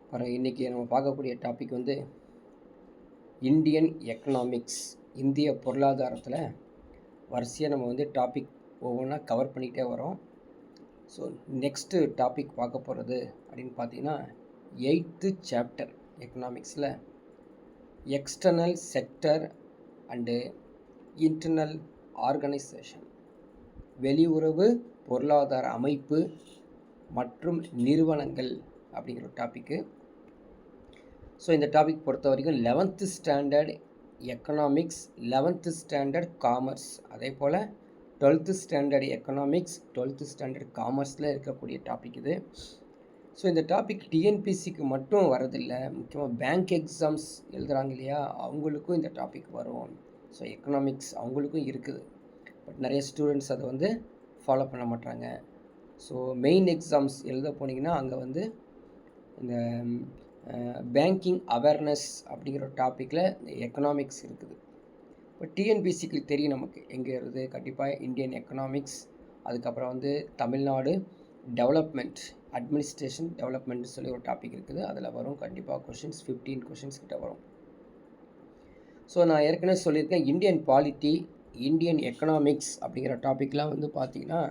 அப்புறம் இன்றைக்கி நம்ம பார்க்கக்கூடிய டாபிக் வந்து இந்தியன் எக்கனாமிக்ஸ். இந்திய பொருளாதாரத்தில் வரிசையாக நம்ம வந்து டாபிக் ஒவ்வொன்றா கவர் பண்ணிக்கிட்டே வரோம். ஸோ நெக்ஸ்ட்டு டாபிக் பார்க்க போகிறது அப்படின்னு பார்த்தீங்கன்னா 8th சாப்டர் எக்கனாமிக்ஸில் external sector and internal organisation, வெளியுறவு பொருளாதார அமைப்பு மற்றும் நிறுவனங்கள் அப்படிங்கிற டாப்பிக்கு. ஸோ இந்த டாபிக் பொறுத்த வரைக்கும் 11th standard economics, 11th standard commerce, அதே போல் 12th standard economics, 12th standard காமர்ஸில் இருக்கக்கூடிய டாபிக் இது. ஸோ இந்த டாபிக் டிஎன்பிசிக்கு மட்டும் வரதில்லை, முக்கியமாக பேங்க் எக்ஸாம்ஸ் எழுதுகிறாங்க இல்லையா, அவங்களுக்கும் இந்த டாபிக் வரும். ஸோ எக்கனாமிக்ஸ் அவங்களுக்கும் இருக்குது, பட் நிறைய ஸ்டூடெண்ட்ஸ் அதை வந்து ஃபாலோ பண்ண மாட்டாங்க. ஸோ மெயின் எக்ஸாம்ஸ் எழுத போனீங்கன்னா அங்கே வந்து இந்த பேங்கிங் அவேர்னஸ் அப்படிங்கிற டாப்பிக்கில் இந்த எக்கனாமிக்ஸ் இருக்குது. இப்போ டிஎன்பிசிக்கு தெரியும் நமக்கு எங்கே இருக்குது, கண்டிப்பாக இந்தியன் எக்கனாமிக்ஸ், அதுக்கப்புறம் வந்து தமிழ்நாடு டெவலப்மெண்ட், அட்மினிஸ்ட்ரேஷன் டெவலப்மெண்ட்னு சொல்லி ஒரு டாபிக் இருக்குது, அதில் வரும் கண்டிப்பாக கொஷின்ஸ் 15 கொஷின்ஸ் கிட்ட வரும். ஸோ நான் ஏற்கனவே சொல்லியிருக்கேன், இந்தியன் பாலிட்டி, இந்தியன் எக்கனாமிக்ஸ் அப்படிங்கிற டாப்பிக்லாம் வந்து பார்த்திங்கன்னா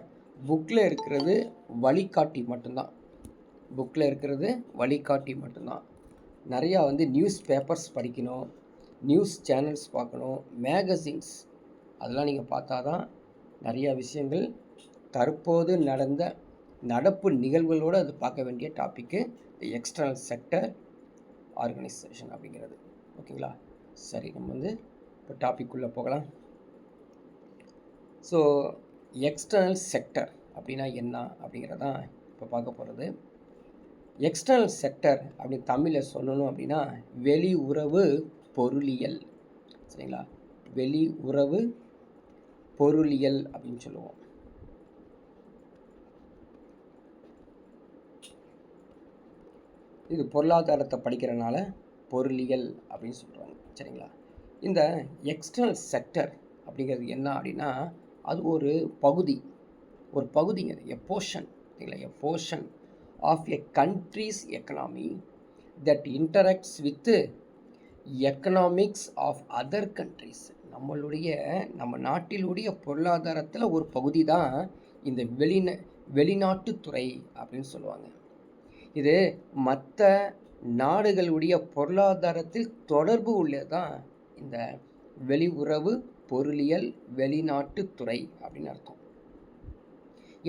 புக்கில் இருக்கிறது வழிகாட்டி மட்டும்தான். புக்கில் இருக்கிறது வழிகாட்டி மட்டும்தான். நிறையா வந்து நியூஸ் பேப்பர்ஸ் படிக்கணும், நியூஸ் சேனல்ஸ் பார்க்கணும், மேகசின்ஸ் அதெல்லாம் நீங்கள் பார்த்தா தான் நிறையா விஷயங்கள் தற்போது நடந்த நடப்பு நிகழ்வுகளோடு அது பார்க்க வேண்டிய டாப்பிக்கு எக்ஸ்டர்னல் செக்டர் ஆர்கனைசேஷன் அப்படிங்கிறது. ஓகேங்களா? சரி, நம்ம வந்து இப்போ டாபிக்குள்ளே போகலாம். ஸோ எக்ஸ்டர்னல் செக்டர் அப்படின்னா என்ன அப்படிங்கிறதான் இப்போ பார்க்க போகிறது. எக்ஸ்டர்னல் செக்டர் அப்படி தமிழில் சொல்லணும் அப்படின்னா வெளி உறவு பொருளியல். சரிங்களா? வெளி உறவு பொருளியல் அப்படின்னு சொல்லுவோம். இது பொருளாதாரத்தை படிக்கிறனால பொருளியல் அப்படின்னு சொல்கிறாங்க. சரிங்களா? இந்த எக்ஸ்டர்னல் செக்டர் அப்படிங்கிறது என்ன அப்படின்னா அது ஒரு பகுதிங்க, எ போர்ஷன். சரிங்களா? A portion of a country's economy that interacts with economics of other countries. நம்ம நாட்டிலுடைய பொருளாதாரத்தில் ஒரு பகுதி தான் இந்த வெளிநாட்டுத்துறை அப்படின்னு சொல்லுவாங்க. இது மற்ற நாடுகளுடைய பொருளாதாரத்தில் தொடர்பு உள்ளதான் இந்த வெளியுறவு பொருளியல் வெளிநாட்டுத்துறை அப்படின்னு அர்த்தம்.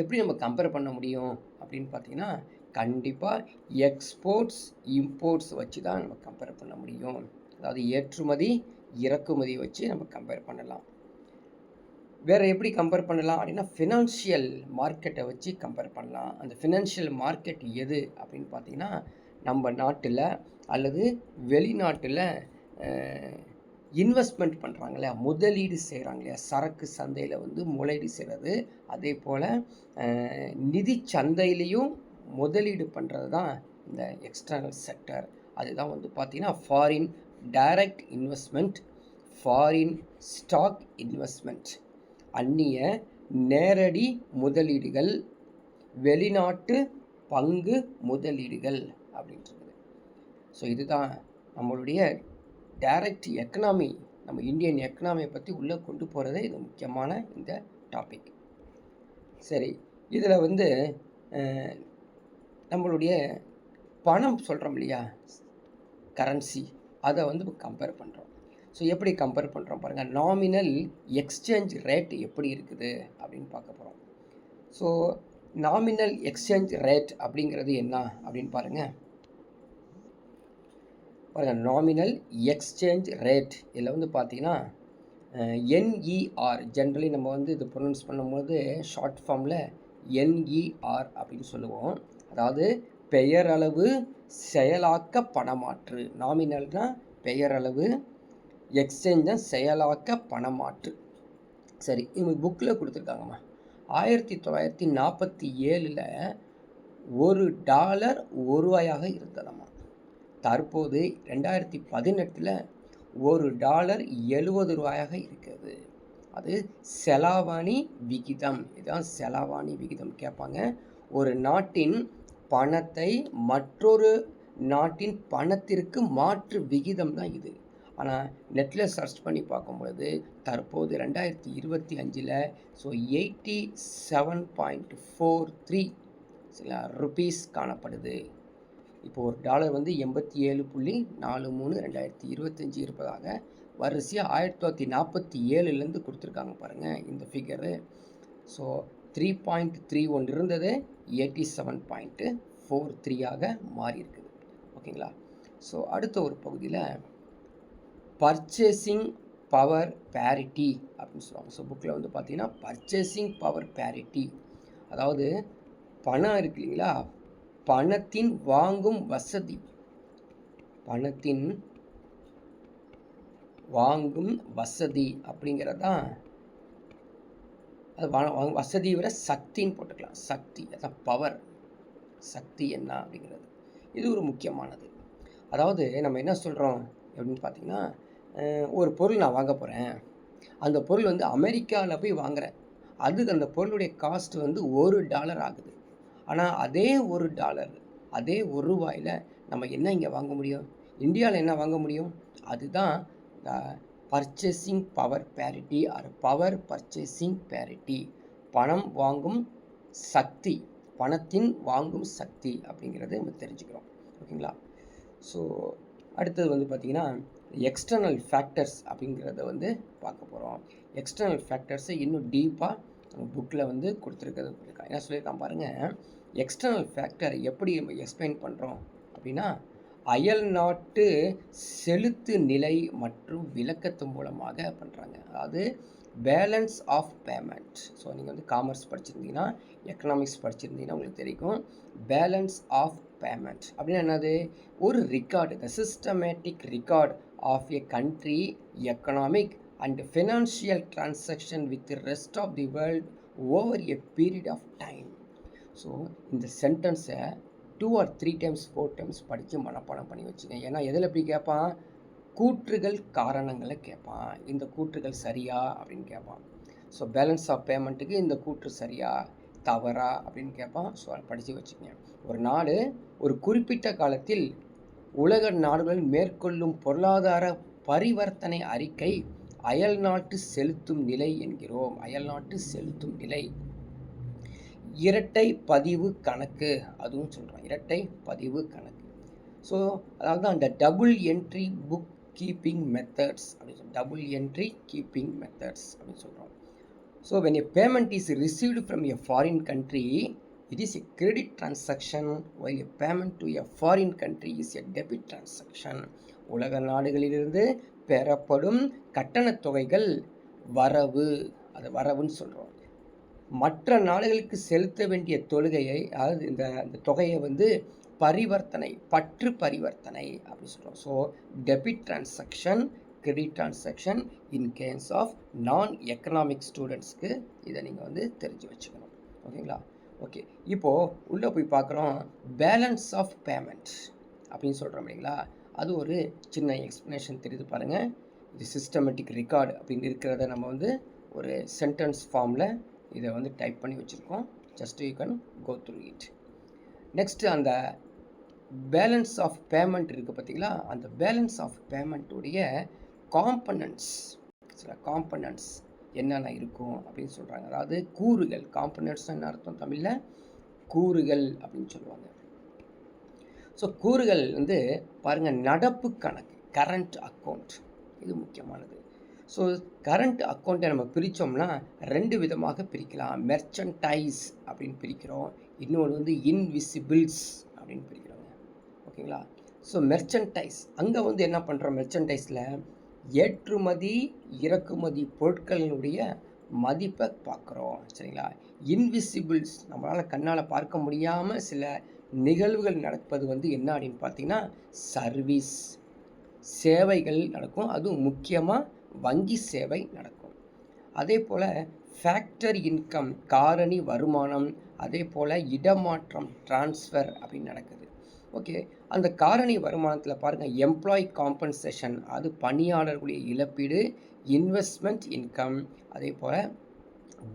எப்படி நம்ம கம்பேர் பண்ண முடியும் அப்படின்னு பார்த்தீங்கன்னா கண்டிப்பாக எக்ஸ்போர்ட்ஸ் இம்போர்ட்ஸ் வச்சு தான் நம்ம கம்பேர் பண்ண முடியும். அதாவது ஏற்றுமதி இறக்குமதி வச்சு நம்ம கம்பேர் பண்ணலாம். வேறு எப்படி கம்பேர் பண்ணலாம் அப்படின்னா ஃபினான்ஷியல் மார்க்கெட்டை வச்சு கம்பேர் பண்ணலாம். அந்த ஃபினான்ஷியல் மார்க்கெட் எது அப்படின்னு பார்த்தீங்கன்னா நம்ம நாட்டில் அல்லது வெளிநாட்டில் இன்வெஸ்ட்மெண்ட் பண்ணுறாங்க இல்லையா, முதலீடு செய்கிறாங்க இல்லையா, சரக்கு சந்தையில் வந்து முதலீடு செய்கிறது, அதே போல் நிதி சந்தையிலையும் முதலீடு பண்ணுறது தான் இந்த எக்ஸ்டர்னல் செக்டர். அதுதான் வந்து பார்த்திங்கன்னா foreign direct investment, foreign stock investment, அந்நிய நேரடி முதலீடுகள், வெளிநாட்டு பங்கு முதலீடுகள் அப்படின்றது. ஸோ இதுதான் நம்மளுடைய டைரக்ட் எக்கனாமி, நம்ம இந்தியன் எக்கனாமியை பற்றி உள்ளே கொண்டு போகிறதே இது முக்கியமான இந்த டாபிக். சரி, இதில் வந்து நம்மளுடைய பணம் சொல்கிறோம் இல்லையா, கரன்சி, அதை வந்து கம்பேர் பண்ணுறோம். ஸோ எப்படி கம்பேர் பண்ணுறோம் பாருங்கள், நாமினல் எக்ஸ்சேஞ்ச் ரேட் எப்படி இருக்குது அப்படின்னு பார்க்க போகிறோம். ஸோ நாமினல் எக்ஸ்சேஞ்ச் ரேட் அப்படிங்கிறது என்ன அப்படின்னு பாருங்கள். நாமினல் எக்ஸ்சேஞ்ச் ரேட் இதில் வந்து பார்த்தீங்கன்னா என்இஆர், ஜென்ரலி நம்ம வந்து இது ப்ரொனவுன்ஸ் பண்ணும்போது ஷார்ட் ஃபார்மில் என்இஆர் அப்படின்னு சொல்லுவோம். அதாவது பெயரளவு செயலாக்க பணமாற்று. நாமினல்னால் பெயரளவு, எக்ஸ்சேஞ்ச் தான் செயலாக்க பணமாற்று. சரி, இவங்க புக்கில் கொடுத்துருக்காங்கம்மா. 1947 $1 ரூபாயாக இருந்ததாம்மா. தற்போது 2018 $1 70 ரூபாயாக இருக்கிறது. அது செலாவணி விகிதம். இதுதான் செலாவணி விகிதம் கேட்பாங்க. ஒரு நாட்டின் பணத்தை மற்றொரு நாட்டின் பணத்திற்கு மாற்று விகிதம் தான் இது. ஆனால் நெட்டில் சர்ச் பண்ணி பார்க்கும்பொழுது தற்போது 2025 ஸோ 87.43 சில ருபீஸ் காணப்படுது. இப்போ ஒரு டாலர் வந்து 87.43 2025 இருப்பதாக வரிசையாக 1947 கொடுத்துருக்காங்க பாருங்கள் இந்த ஃபிகரு. ஸோ 3.31 இருந்தது 87.43 மாறி இருக்குது. ஓகேங்களா. ஸோ அடுத்த ஒரு பகுதியில் பர்ச்சேசிங் பவர் பேரிட்டி அப்படின்னு சொல்லுவாங்க. ஸோ புக்கில் வந்து பார்த்தீங்கன்னா பர்ச்சேசிங் பவர் பேரிட்டி, அதாவது பணம் இருக்கு இல்லைங்களா, பணத்தின் வாங்கும் வசதி, பணத்தின் வாங்கும் வசதி அப்படிங்கிறதான் அது வசதியை விட சக்தின்னு போட்டுக்கலாம். சக்தி அதான் பவர், சக்தி என்ன அப்படிங்கிறது இது ஒரு முக்கியமானது. அதாவது நம்ம என்ன சொல்கிறோம் அப்படின்னு பார்த்தீங்கன்னா, ஒரு பொருள் நான் வாங்க போகிறேன், அந்த பொருள் வந்து அமெரிக்காவில் போய் வாங்குகிறேன், அதுக்கு அந்த பொருளுடைய காஸ்ட் வந்து $1 ஆகுது. ஆனால் அதே $1 அதே ₹1 நம்ம என்ன இங்கே வாங்க முடியும், இந்தியாவில் என்ன வாங்க முடியும்? அதுதான் purchasing power parity or power purchasing parity, பணம் வாங்கும் சக்தி, பணத்தின் வாங்கும் சக்தி அப்படிங்கிறத நம்ம தெரிஞ்சுக்கிறோம். ஓகேங்களா. ஸோ அடுத்தது வந்து பார்த்திங்கன்னா எக்ஸ்டர்னல் ஃபேக்டர்ஸ் அப்படிங்கிறத வந்து பார்க்க போகிறோம். எக்ஸ்டர்னல் ஃபேக்டர்ஸை இன்னும் டீப்பாக நம்ம புக்கில் வந்து கொடுத்துருக்கிறது என்ன சொல்லியிருக்கான் பாருங்கள். எக்ஸ்டர்னல் ஃபேக்டர் எப்படி நம்ம எக்ஸ்பிளைன் பண்ணுறோம் அப்படின்னா, அயல் நாட்டு செலுத்து நிலை மற்றும் விளக்கத்து மூலமாக பண்ணுறாங்க. அதாவது பேலன்ஸ் ஆஃப் பேமெண்ட். ஸோ நீங்கள் வந்து காமர்ஸ் படிச்சிருந்தீங்கன்னா, எக்கனாமிக்ஸ் படிச்சிருந்தீங்கன்னா உங்களுக்கு தெரியும். பேலன்ஸ் ஆஃப் பேமெண்ட் அப்படின்னா என்னது, ஒரு record, the systematic record of a country economic and financial transaction with rest of the world over a period of time. So இந்த சென்டென்ஸை 2 or 3 times 4 times படித்து மனப்பாடம் பண்ணி வச்சுங்க. ஏன்னா எதில் எப்படி கேட்பான், கூற்றுகள் காரணங்களை கேட்பான். இந்த கூற்றுகள் சரியா அப்படின்னு கேட்பான். ஸோ பேலன்ஸ் ஆஃப் பேமெண்ட்டுக்கு இந்த கூற்று சரியா தவறா அப்படின்னு கேட்பான். ஸோ அதை படித்து வச்சுக்கங்க. ஒரு நாடு ஒரு குறிப்பிட்ட காலத்தில் உலக நாடுகள் மேற்கொள்ளும் பொருளாதார பரிவர்த்தனை அறிக்கை அயல் நாட்டு செலுத்தும் நிலை என்கிறோம். அயல் நாட்டு செலுத்தும் நிலை. இரட்டை பதிவு கணக்கு அதுவும் சொல்கிறோம், இரட்டை பதிவு கணக்கு. ஸோ அதாவது அந்த double entry book keeping methods அப்படின்னு சொல்லி, டபுள் என்ட்ரி கீப்பிங் மெத்தட்ஸ் அப்படின்னு சொல்கிறோம். So when a payment is received from a foreign country it is a credit transaction while a payment to a foreign country is a debit transaction. உலக நாடுகளிலிருந்து பெறப்படும் கட்டணத் தொகைகள் வரவு, அது வரவுன்னு சொல்கிறோம். மற்ற நாடுகளுக்கு செலுத்த வேண்டிய தொழுகையை, அதாவது இந்த தொகையை வந்து பரிவர்த்தனை, பற்று பரிவர்த்தனை அப்படி சொல்கிறோம். So debit transaction, credit transaction in case of non economic ஸ்டூடெண்ட்ஸ்க்கு இதை நீங்கள் வந்து தெரிஞ்சு வச்சுக்கணும். ஓகேங்களா. ஓகே, இப்போது உள்ளே போய் பார்க்குறோம். பேலன்ஸ் ஆஃப் பேமெண்ட் அப்படின்னு சொல்கிறோம் இல்லைங்களா, அது ஒரு சின்ன எக்ஸ்ப்ளனேஷன் தெரியுது பாருங்கள். இது சிஸ்டமேட்டிக் ரெக்கார்டு அப்படின்னு இருக்கிறத நம்ம வந்து ஒரு சென்டென்ஸ் ஃபார்மில் இதை வந்து டைப் பண்ணி வச்சுருக்கோம். Just you can go through it. Next அந்த பேலன்ஸ் ஆஃப் பேமெண்ட் இருக்குது பார்த்தீங்களா, அந்த பேலன்ஸ் ஆஃப் பேமெண்ட்டுடைய காம்பனன்ட்ஸ், சில காம்பனன்ட்ஸ் என்னென்ன இருக்கும் அப்படின்னு சொல்கிறாங்க. அதாவது கூறுகள், காம்பனன்ட்ஸ் என்ன அர்த்தம் தமிழில், கூறுகள் அப்படின்னு சொல்லுவாங்க. ஸோ கூறுகள் வந்து பாருங்கள், நடப்பு கணக்கு, கரண்ட் அக்கௌண்ட், இது முக்கியமானது. ஸோ கரண்ட் அக்கௌண்ட்டை நம்ம பிரித்தோம்னா 2 விதமாக பிரிக்கலாம். மெர்ச்சன்டைஸ் அப்படின்னு பிரிக்கிறோம், இன்னொன்று வந்து இன்விசிபிள்ஸ் அப்படின்னு பிரிக்கிறோங்க. ஓகேங்களா. ஸோ மெர்ச்சன்டைஸ், அங்கே வந்து என்ன பண்ணுறோம், மெர்ச்சன்டைஸில் ஏற்றுமதி இறக்குமதி பொருட்களினுடைய மதிப்பை பார்க்குறோம். சரிங்களா. இன்விசிபிள்ஸ், நம்மளால் கண்ணால் பார்க்க முடியாமல் சில நிகழ்வுகள் நடப்பது வந்து என்ன அப்படின்னு பார்த்தீங்கன்னா சர்வீஸ், சேவைகள் நடக்கும். அதுவும் முக்கியமாக வங்கி சேவை நடக்கும். அதே போல் ஃபேக்டர் இன்கம், காரணி வருமானம், அதே போல் இடமாற்றம், டிரான்ஸ்ஃபர் அப்படின்னு நடக்குது. ஓகே, அந்த காரணி வருமானத்தில் பாருங்கள், எம்ப்ளாயி காம்பன்சேஷன், அது பணியாளர்களுடைய இழப்பீடு, இன்வெஸ்ட்மெண்ட் இன்கம், அதே போல்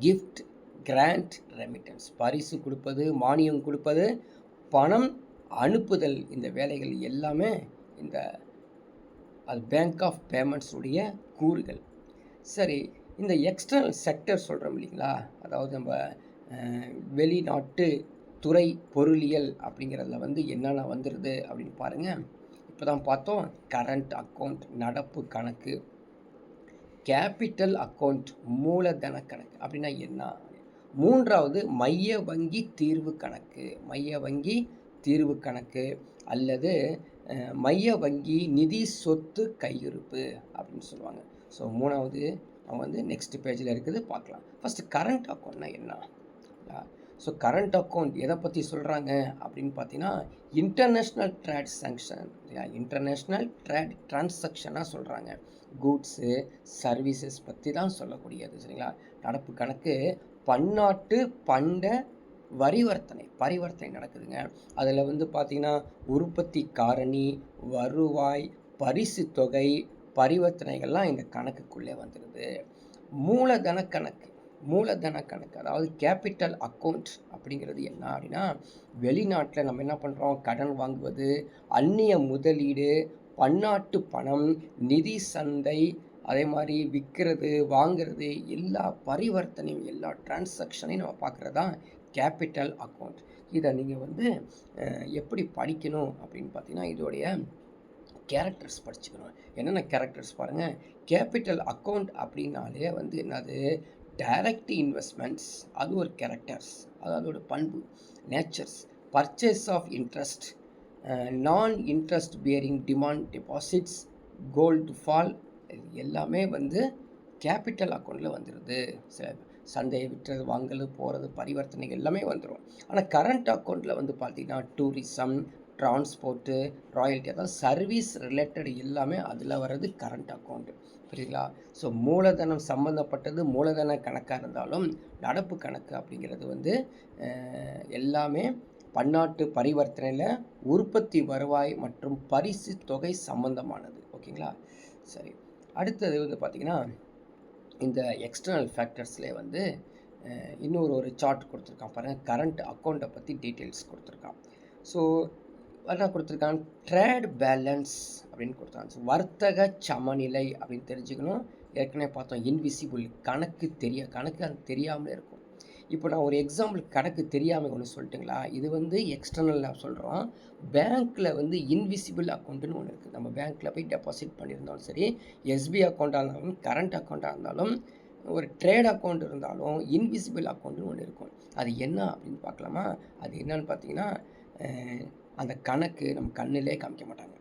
கிஃப்ட், கிராண்ட், ரெமிட்டன்ஸ், பரிசு கொடுப்பது, மானியம் கொடுப்பது, பணம் அனுப்புதல், இந்த வேலைகள் எல்லாமே இந்த அது பேங்க் ஆஃப் பேமெண்ட்ஸ் உடைய கூறுகள். சரி, இந்த எக்ஸ்டர்னல் செக்டர் சொல்கிறோம் இல்லைங்களா, அதாவது நம்ம வெளிநாட்டு துறை பொருளியல் அப்படிங்கிறதுல வந்து என்னென்ன வந்துடுது அப்படின்னு பாருங்கள். இப்போ தான் பார்த்தோம் கரண்ட் அக்கௌண்ட், நடப்பு கணக்கு. கேபிட்டல் அக்கௌண்ட், மூலதன கணக்கு அப்படின்னா என்ன? மூன்றாவது மைய வங்கி தீர்வு கணக்கு. மைய வங்கி தீர்வு கணக்கு அல்லது மைய வங்கி நிதி சொத்து கையிருப்பு அப்படின்னு சொல்லுவாங்க. ஸோ மூணாவது நம்ம வந்து நெக்ஸ்ட் பேஜில் இருக்குது, பார்க்கலாம். ஃபஸ்ட்டு கரண்ட் அக்கௌண்ட்னா என்ன? ஸோ கரண்ட் அக்கௌண்ட் எதை பற்றி சொல்கிறாங்க அப்படின்னு பார்த்தீங்கன்னா, இன்டர்நேஷ்னல் டிரான்சாக்ஷன் இல்லையா, இன்டர்நேஷ்னல் டிரான்சாக்ஷனாக சொல்கிறாங்க. கூட்ஸு சர்வீசஸ் பற்றி தான் சொல்லக்கூடியது, சரிங்களா. நடப்பு கணக்கு பன்னாட்டு பண்ட பரிவர்த்தனை நடக்குதுங்க. அதில் வந்து பார்த்திங்கன்னா உற்பத்தி காரணி, வருவாய், பரிசு தொகை, பரிவர்த்தனைகள்லாம் இந்த கணக்குக்குள்ளே வந்துடுது. மூலதன கணக்கு அதாவது கேபிட்டல் அக்கௌண்ட் அப்படிங்கிறது என்ன அப்படின்னா, வெளிநாட்டில் நம்ம என்ன பண்ணுறோம், கடன் வாங்குவது, அந்நிய முதலீடு, பன்னாட்டு பணம், நிதி சந்தை, அதே மாதிரி விற்கிறது வாங்கிறது, எல்லா பரிவர்த்தனையும் எல்லா டிரான்சாக்ஷனையும் நம்ம பார்க்குறது தான் கேபிட்டல் அக்கௌண்ட். இதை நீங்கள் வந்து எப்படி படிக்கணும் அப்படின்னு பார்த்தீங்கன்னா, இதோடைய கேரக்டர்ஸ் படிச்சுக்கணும். என்னென்ன கேரக்டர்ஸ் பாருங்கள். கேபிட்டல் அக்கௌண்ட் அப்படின்னாலே வந்து என்னது, டைரக்ட் இன்வெஸ்ட்மெண்ட்ஸ், அது ஒரு கேரக்டர்ஸ், அது அதோட பண்பு, natures. Purchase of interest, non interest bearing demand deposits, gold fall, எல்லாமே வந்து கேபிட்டல் அக்கௌண்ட்டில் வந்துடுது. சந்தையை விற்றது வாங்கல் போகிறது பரிவர்த்தனைகள் எல்லாமே வந்துடும். ஆனால் கரண்ட் அக்கௌண்ட்டில் வந்து பார்த்திங்கன்னா டூரிசம், டிரான்ஸ்போர்ட்டு, ராயல்ட்டி, அதாவது சர்வீஸ் ரிலேட்டட் எல்லாமே அதில் வர்றது கரண்ட் அக்கௌண்ட்டு, புரியுதுங்களா. ஸோ மூலதனம் சம்மந்தப்பட்டது மூலதன கணக்காக இருந்தாலும் நடப்பு கணக்கு அப்படிங்கிறது வந்து எல்லாமே பன்னாட்டு பரிவர்த்தனையில் உற்பத்தி வருவாய் மற்றும் பரிசு தொகை சம்பந்தமானது. ஓகேங்களா. சரி, அடுத்தது வந்து பார்த்திங்கன்னா, இந்த எக்ஸ்டர்னல் ஃபேக்டர்ஸ்லேயே வந்து இன்னொரு சார்ட் கொடுத்துருக்கான் பாருங்கள். கரண்ட் அக்கௌண்ட்டை பற்றி டீட்டெயில்ஸ் கொடுத்துருக்கான். ஸோ என்ன கொடுத்துருக்கான், ட்ரேட் பேலன்ஸ் அப்படின்னு கொடுத்தாங்க. ஸோ வர்த்தக சமநிலை அப்படின்னு தெரிஞ்சுக்கணும். ஏற்கனவே பார்த்தோம் இன்விசிபிள், கணக்கு அது தெரியாமலே இருக்கும். இப்போ நான் ஒரு எக்ஸாம்பிள் கணக்கு தெரியாமல் ஒன்று சொல்லிட்டுங்களா, இது வந்து எக்ஸ்டர்னலாக சொல்கிறோம். பேங்க்கில் வந்து இன்விசிபிள் அக்கௌண்ட்டுன்னு ஒன்று இருக்குது. நம்ம பேங்க்கில் போய் டெபாசிட் பண்ணியிருந்தாலும் சரி, எஸ்பிஐ அக்கௌண்ட்டாக இருந்தாலும் கரண்ட் அக்கௌண்ட்டாக இருந்தாலும் ஒரு ட்ரேட் அக்கௌண்ட் இருந்தாலும் இன்விசிபிள் அக்கௌண்ட்டுன்னு ஒன்று இருக்கும். அது என்ன அப்படின்னு பார்க்கலாமா. அது என்னன்னு பார்த்தீங்கன்னா, அந்த கணக்கு நம்ம கண்ணிலே காமிக்க மாட்டாங்க.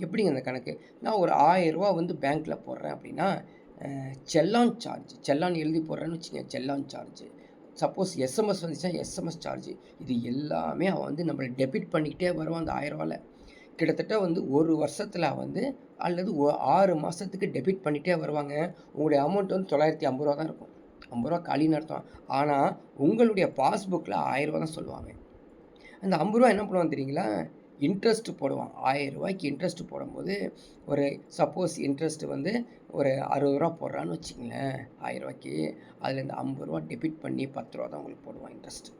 எப்படிங்க அந்த கணக்கு, நான் ஒரு 1000 ரூபா வந்து பேங்க்கில் போடுறேன் அப்படின்னா, செல்லான் எழுதி போடுறேன்னு வச்சுக்கோங்க, செல்லான் சார்ஜ். சப்போஸ் எஸ்எம்எஸ் வந்துச்சுன்னா எஸ்எம்எஸ் சார்ஜ். இது எல்லாமே அவன் வந்து நம்மளை டெபிட் பண்ணிக்கிட்டே வருவான். அந்த 1000 ரூபாவில் கிட்டத்தட்ட வந்து ஒரு வருஷத்தில் வந்து அல்லது 6 மாதத்துக்கு டெபிட் பண்ணிகிட்டே வருவாங்க. உங்களுடைய அமௌண்ட் வந்து 950 ரூபா தான் இருக்கும். 50 ரூபா காலின்னு அர்த்தம். ஆனால் உங்களுடைய பாஸ்புக்கில் 1000 ரூபா தான் சொல்லுவாங்க. அந்த 50 ரூபா என்ன பண்ணுவாங்க தெரியுங்களா, இன்ட்ரெஸ்ட்டு போடுவான். 1000 ரூபாய்க்கு இன்ட்ரெஸ்ட்டு போடும்போது ஒரு சப்போஸ் இன்ட்ரெஸ்ட்டு வந்து ஒரு 60 ரூபா போடுறான்னு வச்சுங்களேன் 1000 ரூபாய்க்கு, அதில் இந்த 50 ரூபா டெபிட் பண்ணி 10 ரூபா தான் உங்களுக்கு போடுவான் இன்ட்ரெஸ்ட்டு.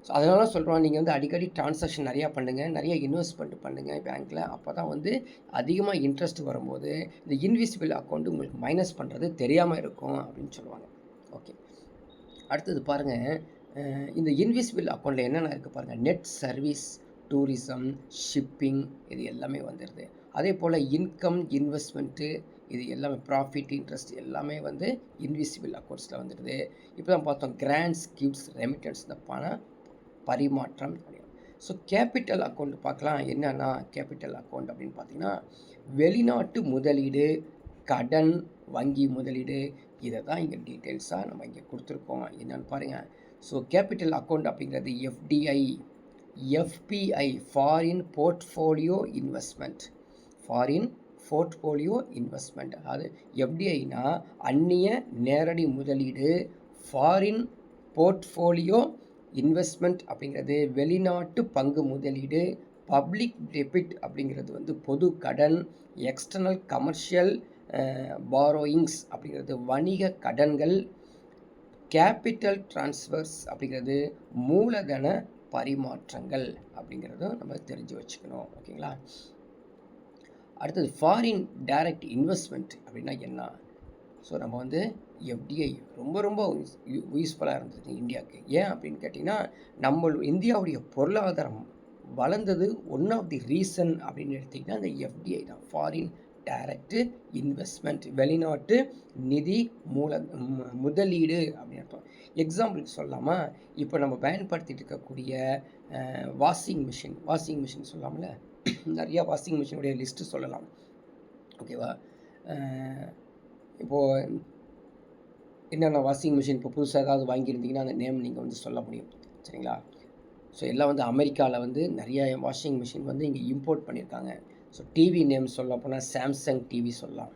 ஸோ அதனால சொல்கிறோம், நீங்கள் வந்து அடிக்கடி டிரான்சாக்ஷன் நிறையா பண்ணுங்கள், நிறைய இன்வெஸ்ட்மெண்ட் பண்ணுங்கள் பேங்க்கில். அப்போ தான் வந்து அதிகமாக இன்ட்ரெஸ்ட் வரும்போது இந்த இன்விசிபிள் அக்கௌண்ட்டு உங்களுக்கு மைனஸ் பண்ணுறது தெரியாமல் இருக்கும் அப்படின்னு சொல்லுவாங்க. ஓகே, அடுத்தது பாருங்கள். இந்த இன்விசிபிள் அக்கௌண்ட்டில் என்னென்ன இருக்குது பாருங்கள். நெட் சர்வீஸ், டூரிசம், ஷிப்பிங், இது எல்லாமே வந்துடுது. அதே போல் இன்கம், இன்வெஸ்ட்மெண்ட்டு, இது எல்லாமே ப்ராஃபிட், இன்ட்ரெஸ்ட் எல்லாமே வந்து இன்விசிபிள் அக்கௌண்ட்ஸில் வந்துடுது. இப்போ தான் பார்த்தோம் கிராண்ட்ஸ், கிஃப்ட்ஸ், ரெமிட்டன்ஸ், இந்த பண பரிமாற்றம். ஸோ கேபிட்டல் அக்கௌண்ட் பார்க்கலாம். என்னென்னா கேபிட்டல் அக்கௌண்ட் அப்படின்னு பார்த்தீங்கன்னா, வெளிநாட்டு முதலீடு, கடன், வங்கி முதலீடு, இதை தான் இங்கே டீட்டெயில்ஸாக நம்ம இங்கே கொடுத்துருக்கோம். என்னென்னு பாருங்கள். ஸோ கேபிட்டல் அக்கௌண்ட் அப்படிங்கிறது எஃபிஐ, ஃபாரின் போர்ட்ஃபோலியோ இன்வெஸ்ட்மெண்ட். அதாவது எஃப்டிஐனா அந்நிய நேரடி முதலீடு, ஃபாரின் போர்ட்ஃபோலியோ இன்வெஸ்ட்மெண்ட் அப்படிங்கிறது வெளிநாட்டு பங்கு முதலீடு, பப்ளிக் டெபிட் அப்படிங்கிறது வந்து பொது கடன், எக்ஸ்டர்னல் கமர்ஷியல் பாரோயிங்ஸ் அப்படிங்கிறது வணிக கடன்கள், கேபிட்டல் டிரான்ஸ்ஃபர்ஸ் அப்படிங்கிறது மூலதன பரிமாற்றங்கள் அப்படிங்கிறதும் நம்ம தெரிஞ்சு வச்சுக்கணும். ஓகேங்களா? அடுத்தது ஃபாரின் டைரக்ட் இன்வெஸ்ட்மெண்ட் அப்படின்னா என்ன? ஸோ நம்ம வந்து எஃப்டிஐ ரொம்ப ரொம்ப யூஸ்ஃபுல்லாக இருந்தது இந்தியாவுக்கு. ஏன் அப்படின்னு கேட்டிங்கன்னா, இந்தியாவுடைய பொருளாதாரம் வளர்ந்தது ஒன் ஆஃப் தி ரீசன் அப்படின்னு எடுத்திங்கன்னா அந்த எஃப்டிஐ தான். ஃபாரின் டைரக்ட் இன்வெஸ்ட்மெண்ட், வெளிநாட்டு நிதி முதலீடு அப்படின்னு அர்த்தம். எக்ஸாம்பிளுக்கு சொல்லலாமா, இப்போ நம்ம பயன்படுத்திட்டு இருக்கக்கூடிய வாஷிங் மிஷின் சொல்லாமல, நிறையா வாஷிங் மிஷினுடைய லிஸ்ட்டு சொல்லலாம். ஓகேவா? இப்போது என்னென்ன வாஷிங் மிஷின் இப்போ புதுசாக ஏதாவது வாங்கியிருந்தீங்கன்னா அந்த நேம் நீங்கள் வந்து சொல்ல முடியும். சரிங்களா? ஸோ எல்லாம் வந்து அமெரிக்காவில் வந்து நிறைய வாஷிங் மிஷின் வந்து இங்கே இம்போர்ட் பண்ணியிருக்காங்க. ஸோ டிவி நேம் சொல்ல போனால் சாம்சங் டிவி சொல்லலாம்.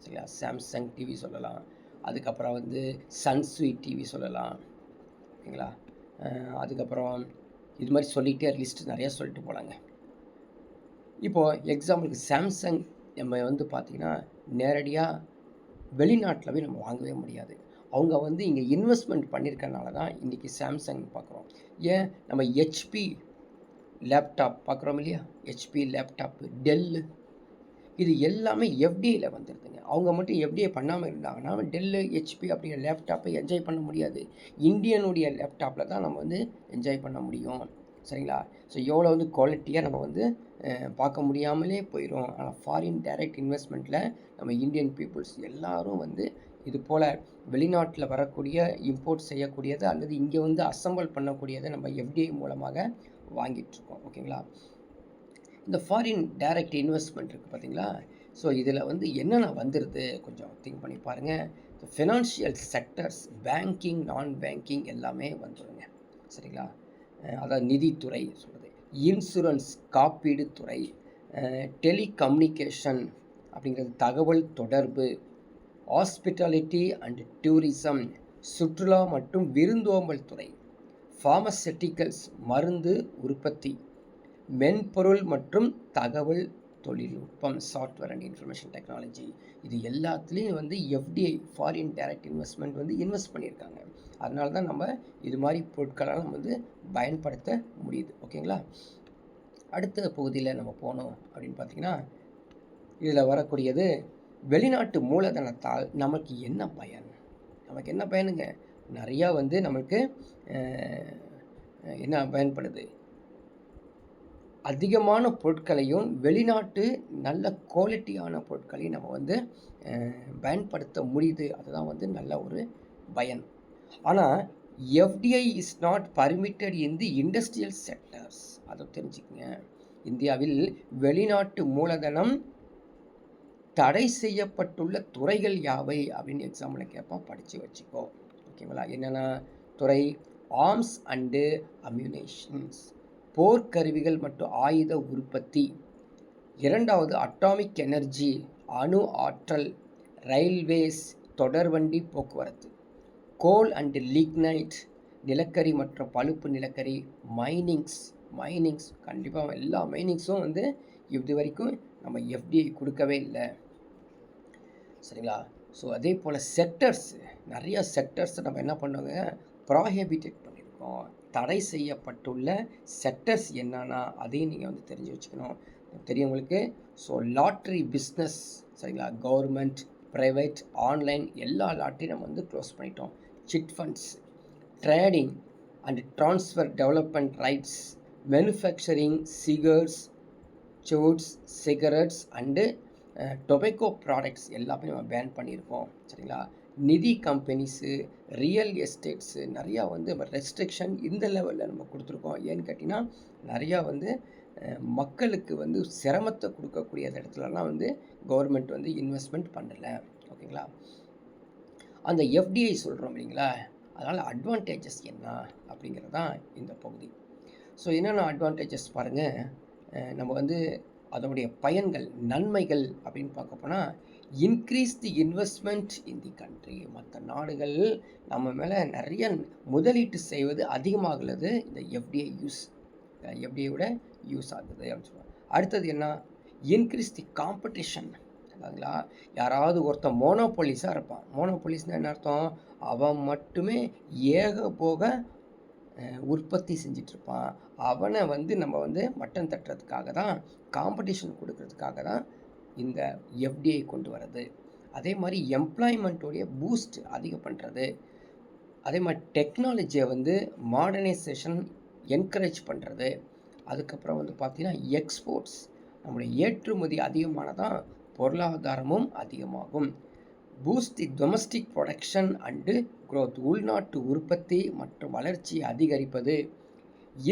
சரிங்களா? சாம்சங் டிவி சொல்லலாம். அதுக்கப்புறம் வந்து சன்ஸ்வீட் டிவி சொல்லலாம். ஓகேங்களா? அதுக்கப்புறம் இது மாதிரி சொல்லிகிட்டே லிஸ்ட்டு நிறையா சொல்லிட்டு போகலாங்க. இப்போது எக்ஸாம்பிளுக்கு சாம்சங் நம்ம வந்து பார்த்திங்கன்னா நேரடியாக வெளிநாட்டில் போய் நம்ம வாங்கவே முடியாது. அவங்க வந்து இங்கே இன்வெஸ்ட்மெண்ட் பண்ணியிருக்கனால தான் இன்றைக்கி சாம்சங் பார்க்குறோம். ஏன் நம்ம ஹெச்பி லேப்டாப் பார்க்குறோம் இல்லையா? ஹெச்பி லேப்டாப்பு, டெல்லு, இது எல்லாமே எஃப்டிஐயில் வந்துடுதுங்க. அவங்க மட்டும் எஃப்டிஐ பண்ணாமல் இருந்தாங்கன்னா டெல்லு, ஹெச்பி அப்படிங்கிற லேப்டாப்பை என்ஜாய் பண்ண முடியாது. இந்தியனுடைய லேப்டாப்பில் தான் நம்ம வந்து என்ஜாய் பண்ண முடியும். சரிங்களா? ஸோ எவ்வளோ வந்து குவாலிட்டியாக நம்ம வந்து பார்க்க முடியாமலே போயிடும். ஆனால் ஃபாரின் டைரக்ட் இன்வெஸ்ட்மெண்ட்டில் நம்ம இந்தியன் பீப்புள்ஸ் எல்லோரும் வந்து இது போல் வெளிநாட்டில் வரக்கூடிய இம்போர்ட் செய்யக்கூடியது அல்லது இங்கே வந்து அசம்பிள் பண்ணக்கூடியதை நம்ம எஃப்டிஐ மூலமாக வாங்கிட்டுருக்கோம். ஓகேங்களா? இந்த ஃபாரின் டைரக்ட் இன்வெஸ்ட்மெண்ட் இருக்குது பார்த்தீங்களா? ஸோ இதில் வந்து என்னென்ன வந்துடுது கொஞ்சம் திங்க் பண்ணி பாருங்கள். ஃபினான்ஷியல் செக்டர்ஸ், பேங்கிங், நான் பேங்கிங் எல்லாமே வந்துடுங்க. சரிங்களா? அதாவது நிதித்துறை சொல்கிறது, இன்சூரன்ஸ் காப்பீடு துறை, டெலிகம்யூனிகேஷன் அப்படிங்கிறது தகவல் தொடர்பு, ஹாஸ்பிட்டாலிட்டி அண்ட் டூரிசம் சுற்றுலா மற்றும் விருந்தோம்பல் துறை, ஃபார்மசூட்டிக்கல்ஸ் மருந்து உற்பத்தி, மென்பொருள் மற்றும் தகவல் தொழில்நுட்பம் சாஃப்ட்வேர் அண்ட் இன்ஃபர்மேஷன் டெக்னாலஜி, இது எல்லாத்துலேயும் வந்து எஃப்டிஐ ஃபாரின் டைரக்ட் இன்வெஸ்ட்மெண்ட் வந்து இன்வெஸ்ட் பண்ணியிருக்காங்க. அதனால தான் நம்ம இது மாதிரி பொருட்களெல்லாம் நம்ம வந்து பயன்படுத்த முடியுது. ஓகேங்களா? அடுத்த பகுதியில் நம்ம போனோம் அப்படின்னு பார்த்திங்கன்னா, இதில் வரக்கூடியது வெளிநாட்டு மூலதனத்தால் நமக்கு என்ன பயன்? நமக்கு என்ன பயனுங்க? நிறையா வந்து நம்மளுக்கு என்ன பயன்படுது? அதிகமான பொருட்களையும் வெளிநாட்டு நல்ல குவாலிட்டியான பொருட்களையும் நம்ம வந்து பயன்படுத்த முடியுது. அதுதான் வந்து நல்ல ஒரு பயன். ஆனால் FDI is not permitted in the industrial sectors. அதை தெரிஞ்சுக்கங்க. இந்தியாவில் வெளிநாட்டு மூலதனம் தடை செய்யப்பட்டுள்ள துறைகள் யாவை அப்படின்னு எக்ஸாம்பிள் கேட்பான், படித்து வச்சுக்கோ. ஓகேங்களா? என்னென்ன துறை? ஆர்ம்ஸ் அண்டு அம்யூனேஷன்ஸ், போர்க்கருவிகள் மற்றும் ஆயுத உற்பத்தி. இரண்டாவது அட்டாமிக் எனர்ஜி, அணு ஆற்றல், ரயில்வேஸ், தொடர்வண்டி போக்குவரத்து, கோல் அண்ட் லிக்னைட், நிலக்கரி மற்றும் பழுப்பு நிலக்கரி, மைனிங்ஸ் கண்டிப்பாக எல்லா மைனிங்ஸும் வந்து இது வரைக்கும் நம்ம எஃப்டிஐ கொடுக்கவே இல்லை. சரிங்களா? ஸோ அதே போல் செக்டர்ஸ், நிறையா செக்டர்ஸை நம்ம என்ன பண்ணுவோங்க, ப்ராஹிபிட்டட் பண்ணியிருக்கோம். தடை செய்யப்பட்டுள்ள செக்டர்ஸ் என்னன்னா அதையும் நீங்கள் வந்து தெரிஞ்சு வச்சுக்கணும். தெரியவங்களுக்கு. ஸோ லாட்ரி பிஸ்னஸ், சரிங்களா? கவர்மெண்ட், ப்ரைவேட், ஆன்லைன் எல்லா லாட்ரியும் நம்ம வந்து க்ளோஸ் பண்ணிட்டோம். Chit funds, trading and transfer development rights, manufacturing, cigarettes and tobacco products எல்லாமே நம்ம பேன் பண்ணியிருக்கோம். சரிங்களா? நிதி கம்பெனிஸு, ரியல் எஸ்டேட்ஸு நிறையா வந்து ரெஸ்ட்ரிக்ஷன் இந்த லெவலில் நம்ம கொடுத்துருக்கோம். ஏன்னு கேட்டிங்கன்னா நிறையா வந்து மக்களுக்கு வந்து சிரமத்தை கொடுக்கக்கூடிய இடத்துலலாம் வந்து கவர்மெண்ட் வந்து இன்வெஸ்ட்மெண்ட் பண்ணலை. ஓகேங்களா? அந்த எஃப்டிஐ சொல்கிறோம் இல்லைங்களா, அதனால் அட்வான்டேஜஸ் என்ன அப்படிங்கிறது தான் இந்த பகுதி. ஸோ என்னென்ன அட்வான்டேஜஸ் பாருங்கள். நம்ம வந்து அதனுடைய பயன்கள், நன்மைகள் அப்படின்னு பார்க்க போனால், increase the investment in the country. மற்ற நாடுகள் நம்ம மேலே நிறைய முதலீட்டு செய்வது அதிகமாகிறது இந்த எஃப்டிஐயோட யூஸ் ஆகுது அப்படின்னு சொல்லுவாங்க. அடுத்தது என்ன? இன்க்ரீஸ் தி காம்படிஷன். அதாங்களா, யாராவது ஒருத்தன் மோனோபொலிஸாக இருப்பான். மோனோபொலிஸ்னால் என்ன அர்த்தம்? அவன் மட்டுமே ஏக போக உற்பத்தி செஞ்சிட்ருப்பான். அவனை வந்து நம்ம வந்து மட்டம் தட்டுறதுக்காக தான், காம்படிஷன் கொடுக்கறதுக்காக தான் இந்த எஃப்டிஐ கொண்டு வர்றது. அதே மாதிரி எம்ப்ளாய்மெண்ட்டோடைய பூஸ்ட் அதிகம் பண்ணுறது. அதே மாதிரி டெக்னாலஜியை வந்து மாடர்னைசேஷன் என்கரேஜ் பண்ணுறது. அதுக்கப்புறம் வந்து பார்த்திங்கன்னா எக்ஸ்போர்ட்ஸ், நம்முடைய ஏற்றுமதி அதிகமானதான் பொருளாதாரமும் அதிகமாகும். Boost the domestic production and growth, உள்நாட்டு உற்பத்தி மற்றும் வளர்ச்சியை அதிகரிப்பது.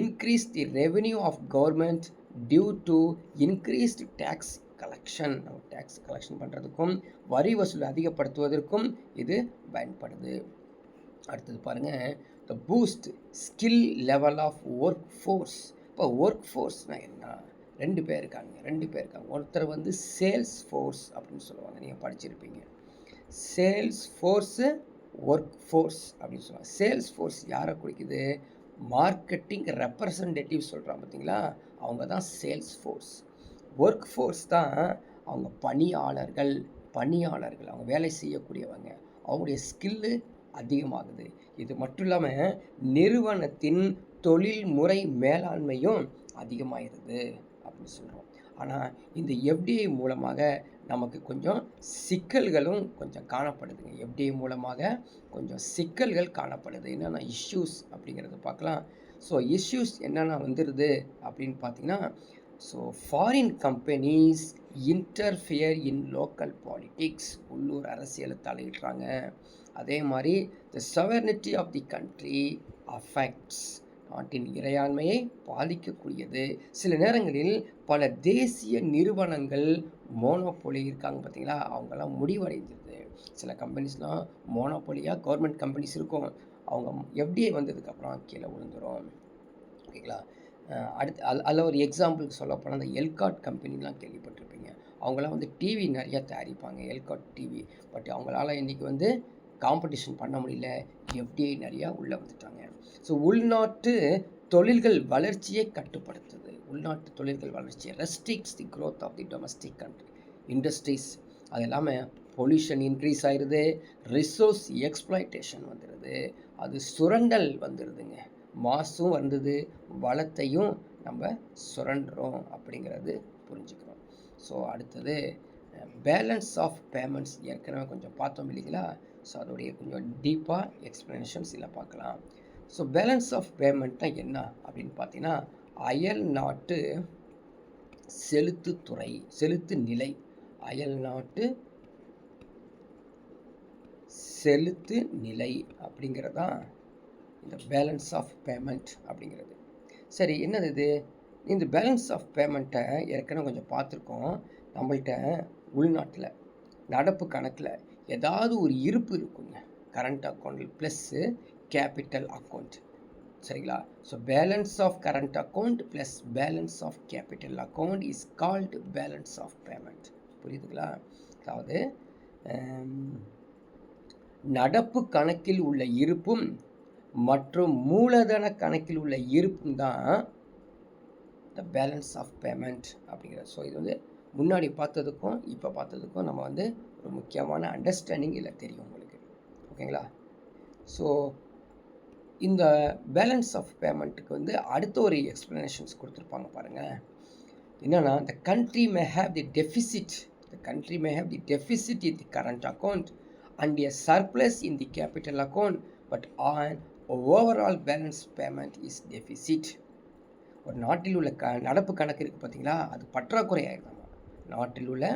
Increase the revenue of government due to increased tax collection. Tax collection பண்ணுறதுக்கும் வரி வசூல் அதிகப்படுத்துவதற்கும் இது பயன்படுது. அடுத்தது பாருங்கள், the boost skill level of work force. இப்போ ஒர்க் ஃபோர்ஸ்னால் என்ன? ரெண்டு பேர் இருக்காங்க. ஒருத்தர் வந்து சேல்ஸ் ஃபோர்ஸ் அப்படின்னு சொல்லுவாங்க, நீங்கள் படிச்சிருப்பீங்க. சேல்ஸ் ஃபோர்ஸு, ஒர்க் ஃபோர்ஸ் அப்படின்னு சொல்லுவாங்க. சேல்ஸ் ஃபோர்ஸ் யாரை குறிக்குது? மார்க்கெட்டிங் ரெப்ரசன்டேட்டிவ் சொல்கிறாங்க பார்த்தீங்களா, அவங்க தான் சேல்ஸ் ஃபோர்ஸ். ஒர்க் ஃபோர்ஸ் தான் அவங்க பணியாளர்கள், அவங்க வேலை செய்யக்கூடியவங்க, அவங்களுடைய ஸ்கில்லு அதிகமாகுது. இது மட்டும் இல்லாமல் நிறுவனத்தின் தொழில்முறை மேலாண்மையும் அதிகமாகிடுது அப்படின்னு சொல்கிறோம். ஆனால் இந்த எஃப்டிஐ மூலமாக நமக்கு கொஞ்சம் சிக்கல்களும் கொஞ்சம் காணப்படுதுங்க. எஃப்டிஐ மூலமாக கொஞ்சம் சிக்கல்கள் காணப்படுது. என்னென்ன இஷ்யூஸ் அப்படிங்கிறத பார்க்கலாம். ஸோ இஷ்யூஸ் என்னென்ன வந்துடுது அப்படின்னு பார்த்தீங்கன்னா, so foreign companies interfere in local politics, உள்ளூர் அரசியலை தலையிடுறாங்க. அதே மாதிரி the sovereignty of the country affects, நாட்டின் இறையாண்மையை பாதிக்கக்கூடியது. சில நேரங்களில் பல தேசிய நிறுவனங்கள் மோனோபோலி இருக்காங்க பார்த்தீங்களா, அவங்கெல்லாம் முடிவடைஞ்சிருது. சில கம்பெனிஸ்லாம் மோனோபோலியாக கவர்மெண்ட் கம்பெனிஸ் இருக்கும், அவங்க எஃப்டிஐ வந்ததுக்கப்புறம் கீழே விழுந்துடும். ஓகேங்களா? அடுத்து அதில் ஒரு எக்ஸாம்பிளுக்கு சொல்லப்போனால் அந்த எல்காட் கம்பெனிலாம் கேள்விப்பட்டிருப்பீங்க. அவங்களாம் வந்து டிவி நிறையா தயாரிப்பாங்க, எல்காட் டிவி. பட் அவங்களால இன்றைக்கி வந்து காம்படிஷன் பண்ண முடியல, எஃப்டிஐ நிறையா உள்ளே வந்துட்டாங்க. ஸோ உள்நாட்டு தொழில்கள் வளர்ச்சியை கட்டுப்படுத்துது. உள்நாட்டு தொழில்கள் வளர்ச்சியை restricts the growth of the domestic country industries. அது இல்லாமல் பொல்யூஷன் இன்க்ரீஸ் ஆகிடுது, ரிசோர்ஸ் எக்ஸ்ப்ளாய்டேஷன் வந்துடுது, அது சுரண்டல் வந்துடுதுங்க. மாசும் வந்தது, வளத்தையும் நம்ம சுரண்டுறோம் அப்படிங்கிறது புரிஞ்சுக்கிறோம். ஸோ அடுத்தது பேலன்ஸ் ஆஃப் பேமெண்ட்ஸ், ஏற்கனவே கொஞ்சம் பார்த்தோம் இல்லைங்களா? ஸோ அதோடைய கொஞ்சம் டீப்பாக எக்ஸ்ப்ளனேஷன்ஸ் இதில் பார்க்கலாம். ஸோ பேலன்ஸ் ஆஃப் பேமெண்ட்னா என்ன அப்படின்னு பார்த்தீங்கன்னா, அயல் நாட்டு செலுத்து நிலை, அயல் நாட்டு செலுத்து நிலை அப்படிங்கிறதான் இந்த பேலன்ஸ் ஆஃப் பேமெண்ட் அப்படிங்கிறது. சரி, என்னது இது? இந்த பேலன்ஸ் ஆஃப் பேமெண்ட்டை ஏற்கனவே கொஞ்சம் பார்த்துருக்கோம். நம்மள்கிட்ட உள்நாட்டில் நடப்பு கணக்கில் ஏதாவது ஒரு இருப்பு இருக்குங்க, current account plus capital account. சரிங்களா? So balance of current account plus balance of capital account is called balance of payment. புரியுதுங்களா? அதாவது நடப்பு கணக்கில் உள்ள இருப்பும் மற்றும் மூலதன கணக்கில் உள்ள இருப்பும் தான் த பேலன்ஸ் ஆஃப் பேமெண்ட் அப்படிங்கிறது. ஸோ இது வந்து முன்னாடி பார்த்ததுக்கும் இப்போ பார்த்ததுக்கும் நம்ம வந்து ஒரு முக்கியமான அண்டர்ஸ்டாண்டிங் இல்லை தெரியும் உங்களுக்கு. ஓகேங்களா? ஸோ இந்த பேலன்ஸ் ஆஃப் பேமெண்ட்டுக்கு வந்து அடுத்த ஒரு எக்ஸ்ப்ளனேஷன்ஸ் கொடுத்துருப்பாங்க பாருங்கள். என்னென்னா, the country may have the deficit in the current account and a surplus in the capital account, but on overall balance payment is deficit. ஒரு நாட்டில் உள்ள நடப்பு கணக்கு இருக்குது பார்த்தீங்களா, அது பற்றாக்குறை ஆகிடுதாமா. நாட்டில் உள்ள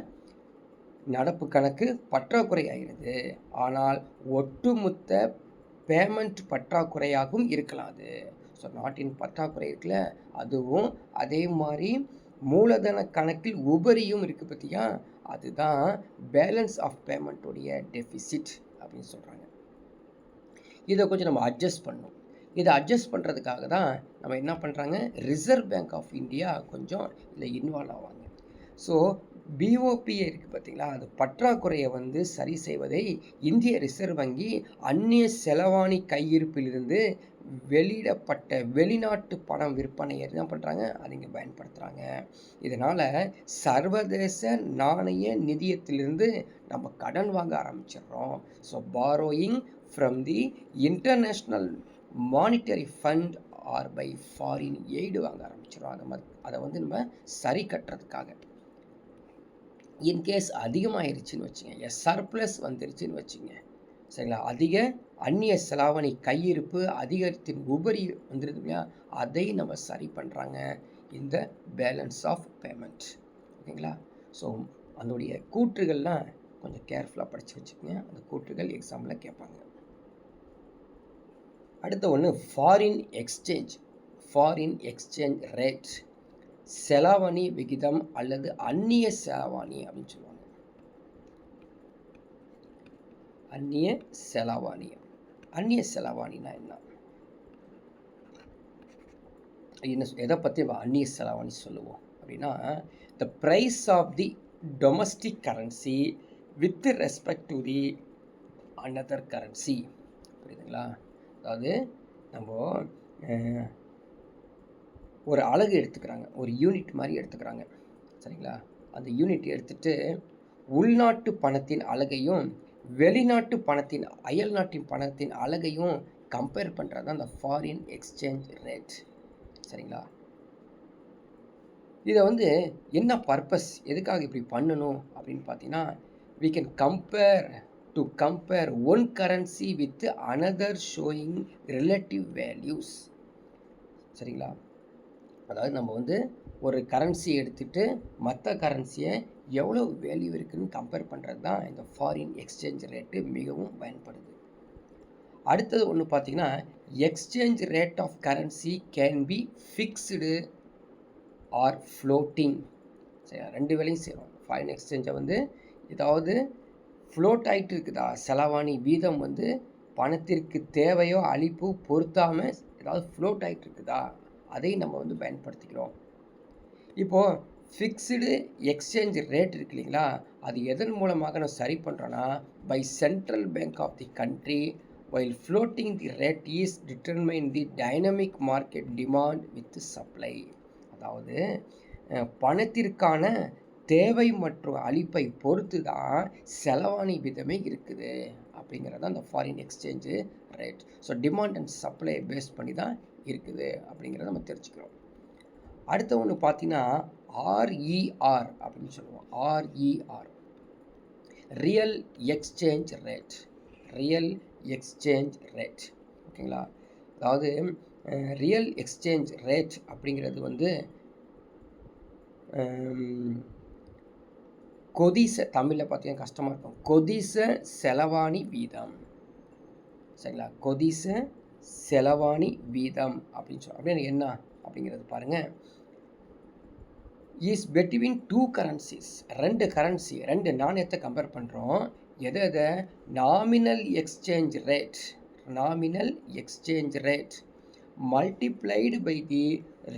நடப்பு கணக்கு பற்றாக்குறை ஆகிறது, ஆனால் ஒட்டுமொத்த பேமெண்ட் பற்றாக்குறையாகவும் இருக்கலாம் அது. ஸோ நாட்டின் பற்றாக்குறை இருக்குல்ல, அதுவும் அதே மாதிரி மூலதன கணக்கில் உபரியும் இருக்குது பார்த்தியா, அதுதான் பேலன்ஸ் ஆஃப் பேமெண்ட்டுடைய டெஃபிசிட் அப்படின்னு சொல்கிறாங்க. இதை கொஞ்சம் நம்ம அட்ஜஸ்ட் பண்ணணும். இதை அட்ஜஸ்ட் பண்ணுறதுக்காக தான் நம்ம என்ன பண்ணுறாங்க, ரிசர்வ் பேங்க் ஆஃப் இந்தியா கொஞ்சம் இதில் இன்வால்வ் ஆவாங்க. ஸோ பிஓபிஏ இருக்குது பார்த்தீங்களா, அது பற்றாக்குறையை வந்து சரி செய்வதை இந்திய ரிசர்வ் வங்கி அந்நிய செலவாணி கையிருப்பிலிருந்து வெளியிடப்பட்ட வெளிநாட்டு பணம் விற்பனையை என்ன பண்ணுறாங்க, அதை இங்கே பயன்படுத்துகிறாங்க. இதனால் சர்வதேச நாணய நிதியத்திலிருந்து நம்ம கடன் வாங்க ஆரம்பிச்சிடுறோம். So borrowing from the international monetary fund or by foreign aid வாங்க ஆரம்பிச்சிடும். அதை வந்து நம்ம சரி கட்டுறதுக்காக. இன்கேஸ் அதிகமாகிருச்சுன்னு வச்சுங்க, சர்ப்ளஸ் வந்துருச்சுன்னு வச்சுங்க, சரிங்களா, அதிக அந்நிய செலாவணி கையிருப்பு அதிகத்தின் உபரி வந்துருது இல்லையா, அதை நம்ம சரி பண்ணுறாங்க இந்த பேலன்ஸ் ஆஃப் பேமெண்ட். ஓகேங்களா. ஸோ அதனுடைய கூற்றுகள்லாம் கொஞ்சம் கேர்ஃபுல்லாக படித்து வச்சுக்கோங்க. அந்த கூற்றுகள் எக்ஸாமில் கேட்பாங்க. அடுத்த ஒன்று ஃபாரின் எக்ஸ்சேஞ்ச் ரேட், செலாவணி விகிதம் அல்லது அந்நிய செலாவணி அப்படின்னு சொல்லுவாங்க. அந்நிய செலாவணினா என்ன, எதை பற்றி அந்நிய செலாவணி சொல்லுவோம் அப்படின்னா, the price of the domestic currency with respect to the another currency. புரியுதுங்களா. அதாவது நம்ம ஒரு அலகு எடுத்துக்கிறாங்க, ஒரு யூனிட் மாதிரி எடுத்துக்கிறாங்க, சரிங்களா. அந்த யூனிட் எடுத்துட்டு உள்நாட்டு பணத்தின் அலகையும் வெளிநாட்டு பணத்தின் அயல் நாட்டின் பணத்தின் அலகையும் கம்பேர் பண்ணுறது தான் அந்த ஃபாரின் எக்ஸ்சேஞ்ச் ரேட், சரிங்களா. இதை வந்து என்ன பர்பஸ், எதுக்காக இப்படி பண்ணணும் அப்படின்னு பார்த்தீங்கன்னா, we can compare one currency with another showing relative values, சரிங்களா. அதாவது நம்ம வந்து ஒரு கரன்சி எடுத்துகிட்டு மற்ற கரன்சியை எவ்வளோ வேல்யூ இருக்குதுன்னு கம்பேர் பண்ணுறது தான் இந்த ஃபாரின் எக்ஸ்சேஞ்ச் ரேட்டு மிகவும் பயன்படுது. அடுத்தது ஒன்று பார்த்தீங்கன்னா, exchange rate of currency can be fixed or floating. சரி, ரெண்டு வேலையும் செய்கிறோம். ஃபாரின் எக்ஸ்சேஞ்சை வந்து ஏதாவது ஃப்ளோட் ஆகிட்டு இருக்குதா, செலவாணி வீதம் வந்து பணத்திற்கு தேவையோ அளிப்போ பொருத்தாமல் ஏதாவது ஃப்ளோட் ஆகிட்டு இருக்குதா, அதை நம்ம வந்து பயன்படுத்திக்கிறோம். இப்போது ஃபிக்ஸ்டு எக்ஸ்சேஞ்ச் ரேட் இருக்கு இல்லைங்களா, அது எதன் மூலமாக நம்ம சரி பண்ணுறோன்னா, by central bank of the country while floating the rate is determine the dynamic market demand with supply. அதாவது பணத்திற்கான தேவை மற்றும் அளிப்பை பொறுத்து தான் செலவாணி விதமே இருக்குது அப்படிங்கிறது அந்த foreign exchange rate. So demand and supply base பண்ணி தான் இருக்குது அப்படிங்கிறத நம்ம தெரிஞ்சுக்கிறோம். அடுத்த ஒன்று பார்த்தீங்கன்னா ஆர்இஆர் அப்படின்னு சொல்லுவோம். RER, real exchange rate. ஓகேங்களா. அதாவது ரியல் எக்ஸ்சேஞ்ச் ரேட் அப்படிங்கிறது வந்து தமிழில் பார்த்தீங்கன்னா கஷ்டமாக இருக்கும், கொதிச செலவாணி வீதம், சரிங்களா. கொதிச செலவாணி வீதம் அப்படின்னு சொல்லுவோம். அப்படின்னு என்ன அப்படிங்கிறது பாருங்கள், இஸ் பிட்வீன் டூ கரன்சிஸ், ரெண்டு நாணயத்தை கம்பேர் பண்ணுறோம். எதை nominal exchange rate multiplied by the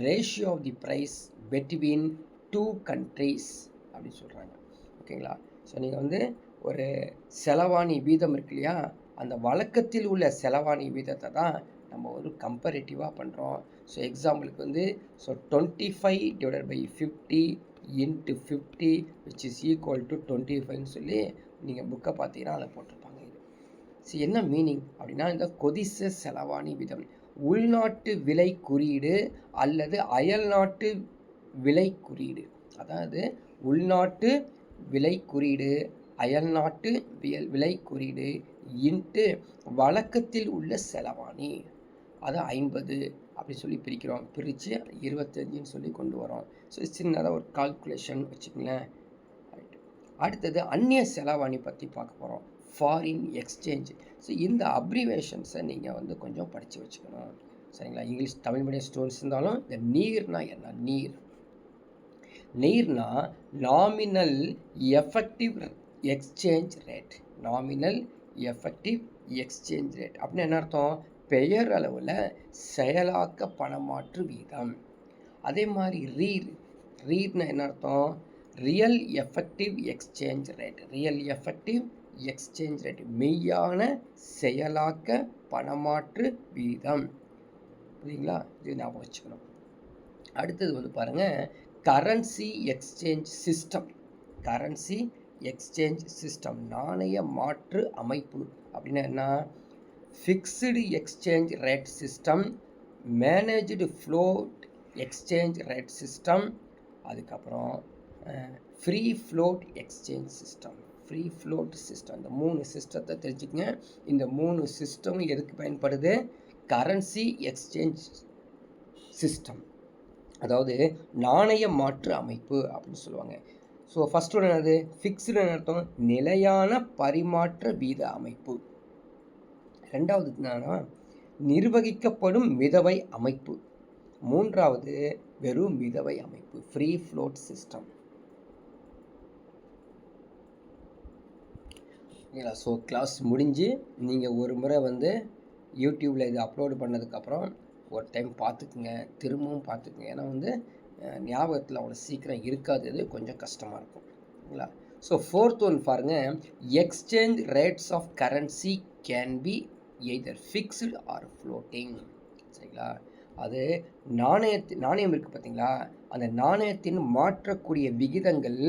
ratio of the price between two countries அப்படின்னு சொல்கிறாங்க. ஓகேங்களா. ஸோ நீங்கள் வந்து ஒரு செலவாணி வீதம் இருக்கு இல்லையா, அந்த வழக்கத்தில் உள்ள செலவாணி வீதத்தை தான் நம்ம ஒரு கம்பேரிட்டிவாக பண்ணுறோம். ஸோ எக்ஸாம்பிளுக்கு வந்து 25 divided by 50 into 50 which is equal to 25ன்னு சொல்லி நீங்கள் புக்கை பார்த்தீங்கன்னா அதை போட்டிருப்பாங்க. இது ஸோ என்ன மீனிங் அப்படின்னா, இந்த கொதிச செலவாணி வீதம் உள்நாட்டு விலை குறியீடு அல்லது அயல்நாட்டு விலை குறியீடு, அதாவது உள்நாட்டு விலை குறியீடு அயல்நாட்டு விலை குறியீடு இன்ட்டு வழக்கத்தில் உள்ள செலவாணி, அதை 50 அப்படி சொல்லி பிரிக்கிறோம். பிரித்து 25ன்னு சொல்லி கொண்டு வரோம். ஸோ சின்னதாக ஒரு கால்குலேஷன் வச்சுக்கங்களேன். அடுத்தது அந்நிய செலவாணி பற்றி பார்க்க போகிறோம், ஃபாரின் எக்ஸ்சேஞ்ச். ஸோ இந்த அப்ரிவேஷன்ஸை நீங்கள் வந்து கொஞ்சம் படித்து வச்சுக்கணும், சரிங்களா. இங்கிலீஷ் தமிழ் மீடியம் ஸ்டூடெண்ட்ஸ் இருந்தாலும் இந்த நீர்னா என்ன, நீர்னா நாமினல் எஃபெக்டிவ் எக்ஸ்சேஞ்ச் ரேட். அப்படின்னு என்ன அர்த்தம், பெயர் அளவில் செயலாக்க பணமாற்று வீதம். அதே மாதிரி ரீர்னா என்ன அர்த்தம், ரியல் எஃபெக்டிவ் எக்ஸ்சேஞ்ச் ரேட், மெய்யான செயலாக்க பணமாற்று வீதம். புரியுங்களா, இது ஞாபகம் வச்சுக்கணும். அடுத்தது வந்து பாருங்கள், கரன்சி எக்ஸ்சேஞ்ச் சிஸ்டம், நாணய மாற்று அமைப்பு அப்படின்னா என்ன, fixed exchange rate system, managed float exchange rate system, அதுக்கப்புறம் free float exchange system. Free float system, இந்த 3 சிஸ்டத்தை தெரிஞ்சுக்கங்க. இந்த 3 சிஸ்டம் எதுக்கு பயன்படுது? கரன்சி எக்ஸ்சேஞ்ச் சிஸ்டம், அதாவது நாணய மாற்று அமைப்பு அப்படின்னு சொல்லுவாங்க. ஸோ ஃபர்ஸ்ட் ஒன்று என்னது? ஃபிக்ஸ்டு அர்த்தம் நிலையான பரிமாற்ற வீத அமைப்பு. ரெண்டாவது என்னன்னா நிர்வகிக்கப்படும் மிதவை அமைப்பு. மூன்றாவது வெறும் மிதவை அமைப்பு, ஃப்ரீ ஃப்ளோட் சிஸ்டம். ஓகேங்களா? ஸோ கிளாஸ் முடிஞ்சு நீங்கள் ஒரு முறை வந்து யூடியூப்பில் இது அப்லோடு பண்ணதுக்கப்புறம் ஒரு டைம் பார்த்துக்குங்க, திரும்பவும் பார்த்துக்குங்க. ஏன்னா வந்து ஞாபகத்தில் அவ்வளோ சீக்கிரம் இருக்காது, இது கொஞ்சம் கஷ்டமாக இருக்கும். ஓகேங்களா? ஸோ ஃபோர்த் ஒன் பாருங்கள், exchange rates of currency can be either fixed or floating. சரிங்களா? அது நாணயம் இருக்குது பார்த்தீங்களா, அந்த நாணயத்தின் மாற்றக்கூடிய விகிதங்கள்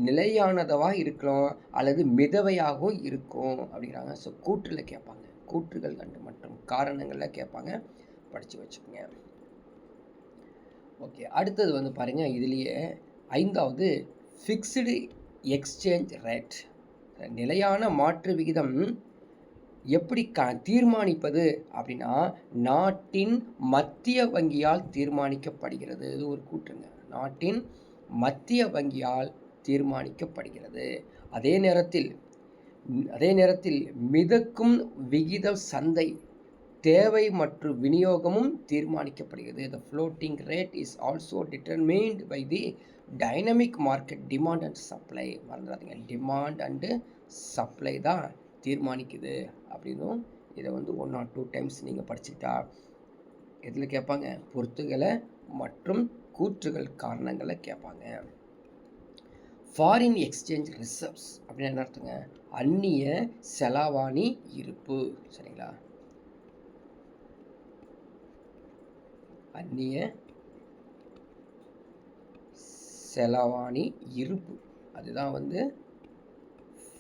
நிலையானதாக இருக்கலாம் அல்லது மிதவையாகவும் இருக்கும் அப்படிங்கிறாங்க. ஸோ கூற்றில் கேட்பாங்க, கூற்றுகள் கண்டு மற்றும் காரணங்களில் கேட்பாங்க, படித்து வச்சுக்கோங்க. ஓகே, அடுத்தது வந்து பாருங்கள், இதுலேயே 5வது ஃபிக்ஸ்டு எக்ஸ்சேஞ்ச் ரேட், நிலையான மாற்று விகிதம் எப்படி தீர்மானிப்பது அப்படின்னா நாட்டின் மத்திய வங்கியால் தீர்மானிக்கப்படுகிறது. இது ஒரு கூற்றுங்க, நாட்டின் மத்திய வங்கியால் தீர்மானிக்கப்படுகிறது. அதே நேரத்தில் மிதக்கும் விகித சந்தை தேவை மற்றும் விநியோகமும் தீர்மானிக்கப்படுகிறது. The floating rate is also determined by the dynamic market demand and supply. மறந்துடாதீங்க, டிமாண்ட் அண்டு சப்ளை தான் தீர்மானிக்குது அப்படின்னும் இதை வந்து 1 or 2 டைம்ஸ் நீங்கள் படிச்சுக்கிட்டா எதில் கேட்பாங்க? பொறுத்துகளை மற்றும் கூற்றுகள் காரணங்களை கேட்பாங்க. ஃபாரின் எக்ஸ்சேஞ்ச் ரிசர்வ்ஸ் அப்படின்னு என்ன அர்த்தங்க? அந்நிய செலாவணி இருப்பு. சரிங்களா? அந்நிய செலாவணி இருப்பு, அதுதான் வந்து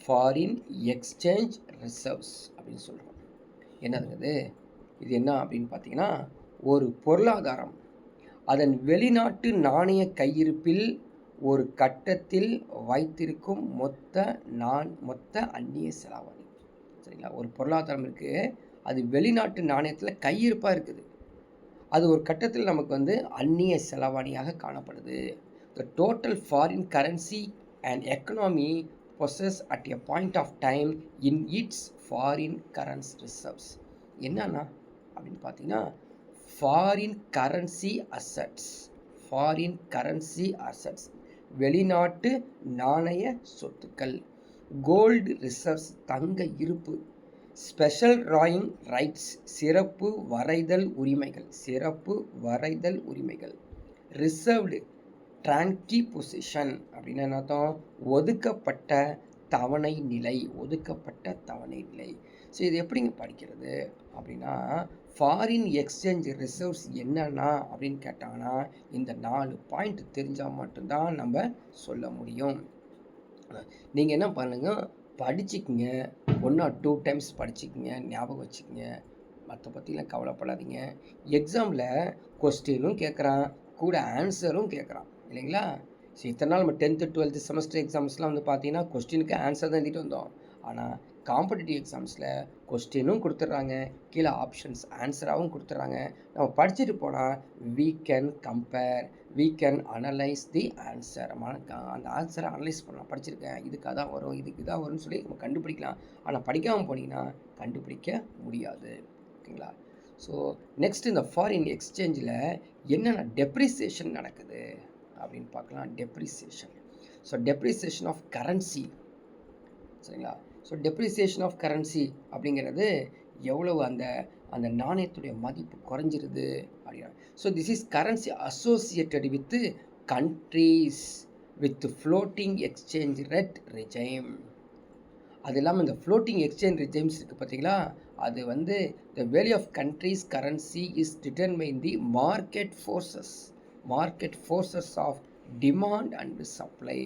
ஃபாரின் எக்ஸ்சேஞ்ச் ரிசர்வ்ஸ் அப்படின்னு சொல்கிறோம். என்னதுங்க இது என்ன அப்படின்னு பார்த்தீங்கன்னா, ஒரு பொருளாதாரம் அதன் வெளிநாட்டு நாணய கையிருப்பில் ஒரு கட்டத்தில் வைத்திருக்கும் மொத்த அந்நிய செலாவணி. சரிங்களா? ஒரு பொருளாதாரம் இருக்குது, அது வெளிநாட்டு நாணயத்தில் கையிருப்பாக இருக்குது, அது ஒரு கட்டத்தில் நமக்கு வந்து அந்நிய செலாவணியாக காணப்படுது. The total foreign currency and economy possess at a point of time in its foreign currency reserves. என்னன்னா அப்படின்னு பார்த்தீங்கன்னா, ஃபாரின் கரன்சி அசட்ஸ், வெளிநாட்டு நாணய சொத்துக்கள். கோல்டு ரிசர்வ்ஸ், தங்க இருப்பு. ஸ்பெஷல் டிராயிங் ரைட்ஸ், சிறப்பு வரைதல் உரிமைகள். ரிசர்வ்டு ட்ராங்கி பொசிஷன் அப்படின்னு என்ன அர்த்தம்? ஒதுக்கப்பட்ட தவணை நிலை. ஸோ இது எப்படிங்க படிக்கிறது அப்படின்னா, ஃபாரின் எக்ஸ்சேஞ்ச் ரிசர்வ்ஸ் என்னன்னா அப்படின்னு கேட்டாங்கன்னா இந்த 4 பாயிண்ட் தெரிஞ்சால் மட்டும்தான் நம்ம சொல்ல முடியும். நீங்கள் என்ன பண்ணுங்க, படிச்சுக்குங்க, 1 or 2 டைம்ஸ் படிச்சுக்குங்க, ஞாபகம் வச்சுக்கோங்க, மற்ற பற்றிலாம் கவலைப்படாதீங்க. எக்ஸாமில் கொஸ்டினும் கேட்குறான், கூட ஆன்சரும் கேட்குறான் இல்லைங்களா? ஸோ இத்தனை நாள் நம்ம 10th 12th செமஸ்டர் எக்ஸாம்ஸ்லாம் வந்து பார்த்தீங்கன்னா கொஸ்டினுக்கு ஆன்சர் தான் எழுதிட்டு வந்தோம். ஆனால் காம்படிட்டிவ் எக்ஸாம்ஸில் கொஸ்டினும் கொடுத்துட்றாங்க, கீழே ஆப்ஷன்ஸ் ஆன்சராகவும் கொடுத்துட்றாங்க. நம்ம படிச்சுட்டு போனால் we can compare, we can analyze the answer. அந்த ஆன்சரை அனலைஸ் பண்ணலாம். படிச்சிருக்கேன், இதுக்காக தான் வரும், இதுக்கு தான் வரும்னு சொல்லி நம்ம கண்டுபிடிக்கலாம். ஆனால் படிக்காமல் போனீங்கன்னா கண்டுபிடிக்க முடியாது. ஓகேங்களா? ஸோ நெக்ஸ்ட் இந்த ஃபாரின் எக்ஸ்சேஞ்சில் என்னென்ன டெப்ரிசியேஷன் நடக்குது அப்படின்னு பார்க்கலாம். Depreciation of currency. சரிங்களா? ஸோ டெப்ரிசியேஷன் ஆஃப் கரன்சி அப்படிங்கிறது எவ்வளவு அந்த நாணயத்துடைய மதிப்பு குறைஞ்சிருது அப்படின்னா. So this is currency associated with countries with floating exchange rate regime. அது இல்லாமல் இந்த ஃப்ளோட்டிங் எக்ஸ்சேஞ்ச் ரிஜைம்ஸ் இருக்குது பார்த்தீங்களா, அது வந்து the value of countries currency is determine the market forces of demand and supply.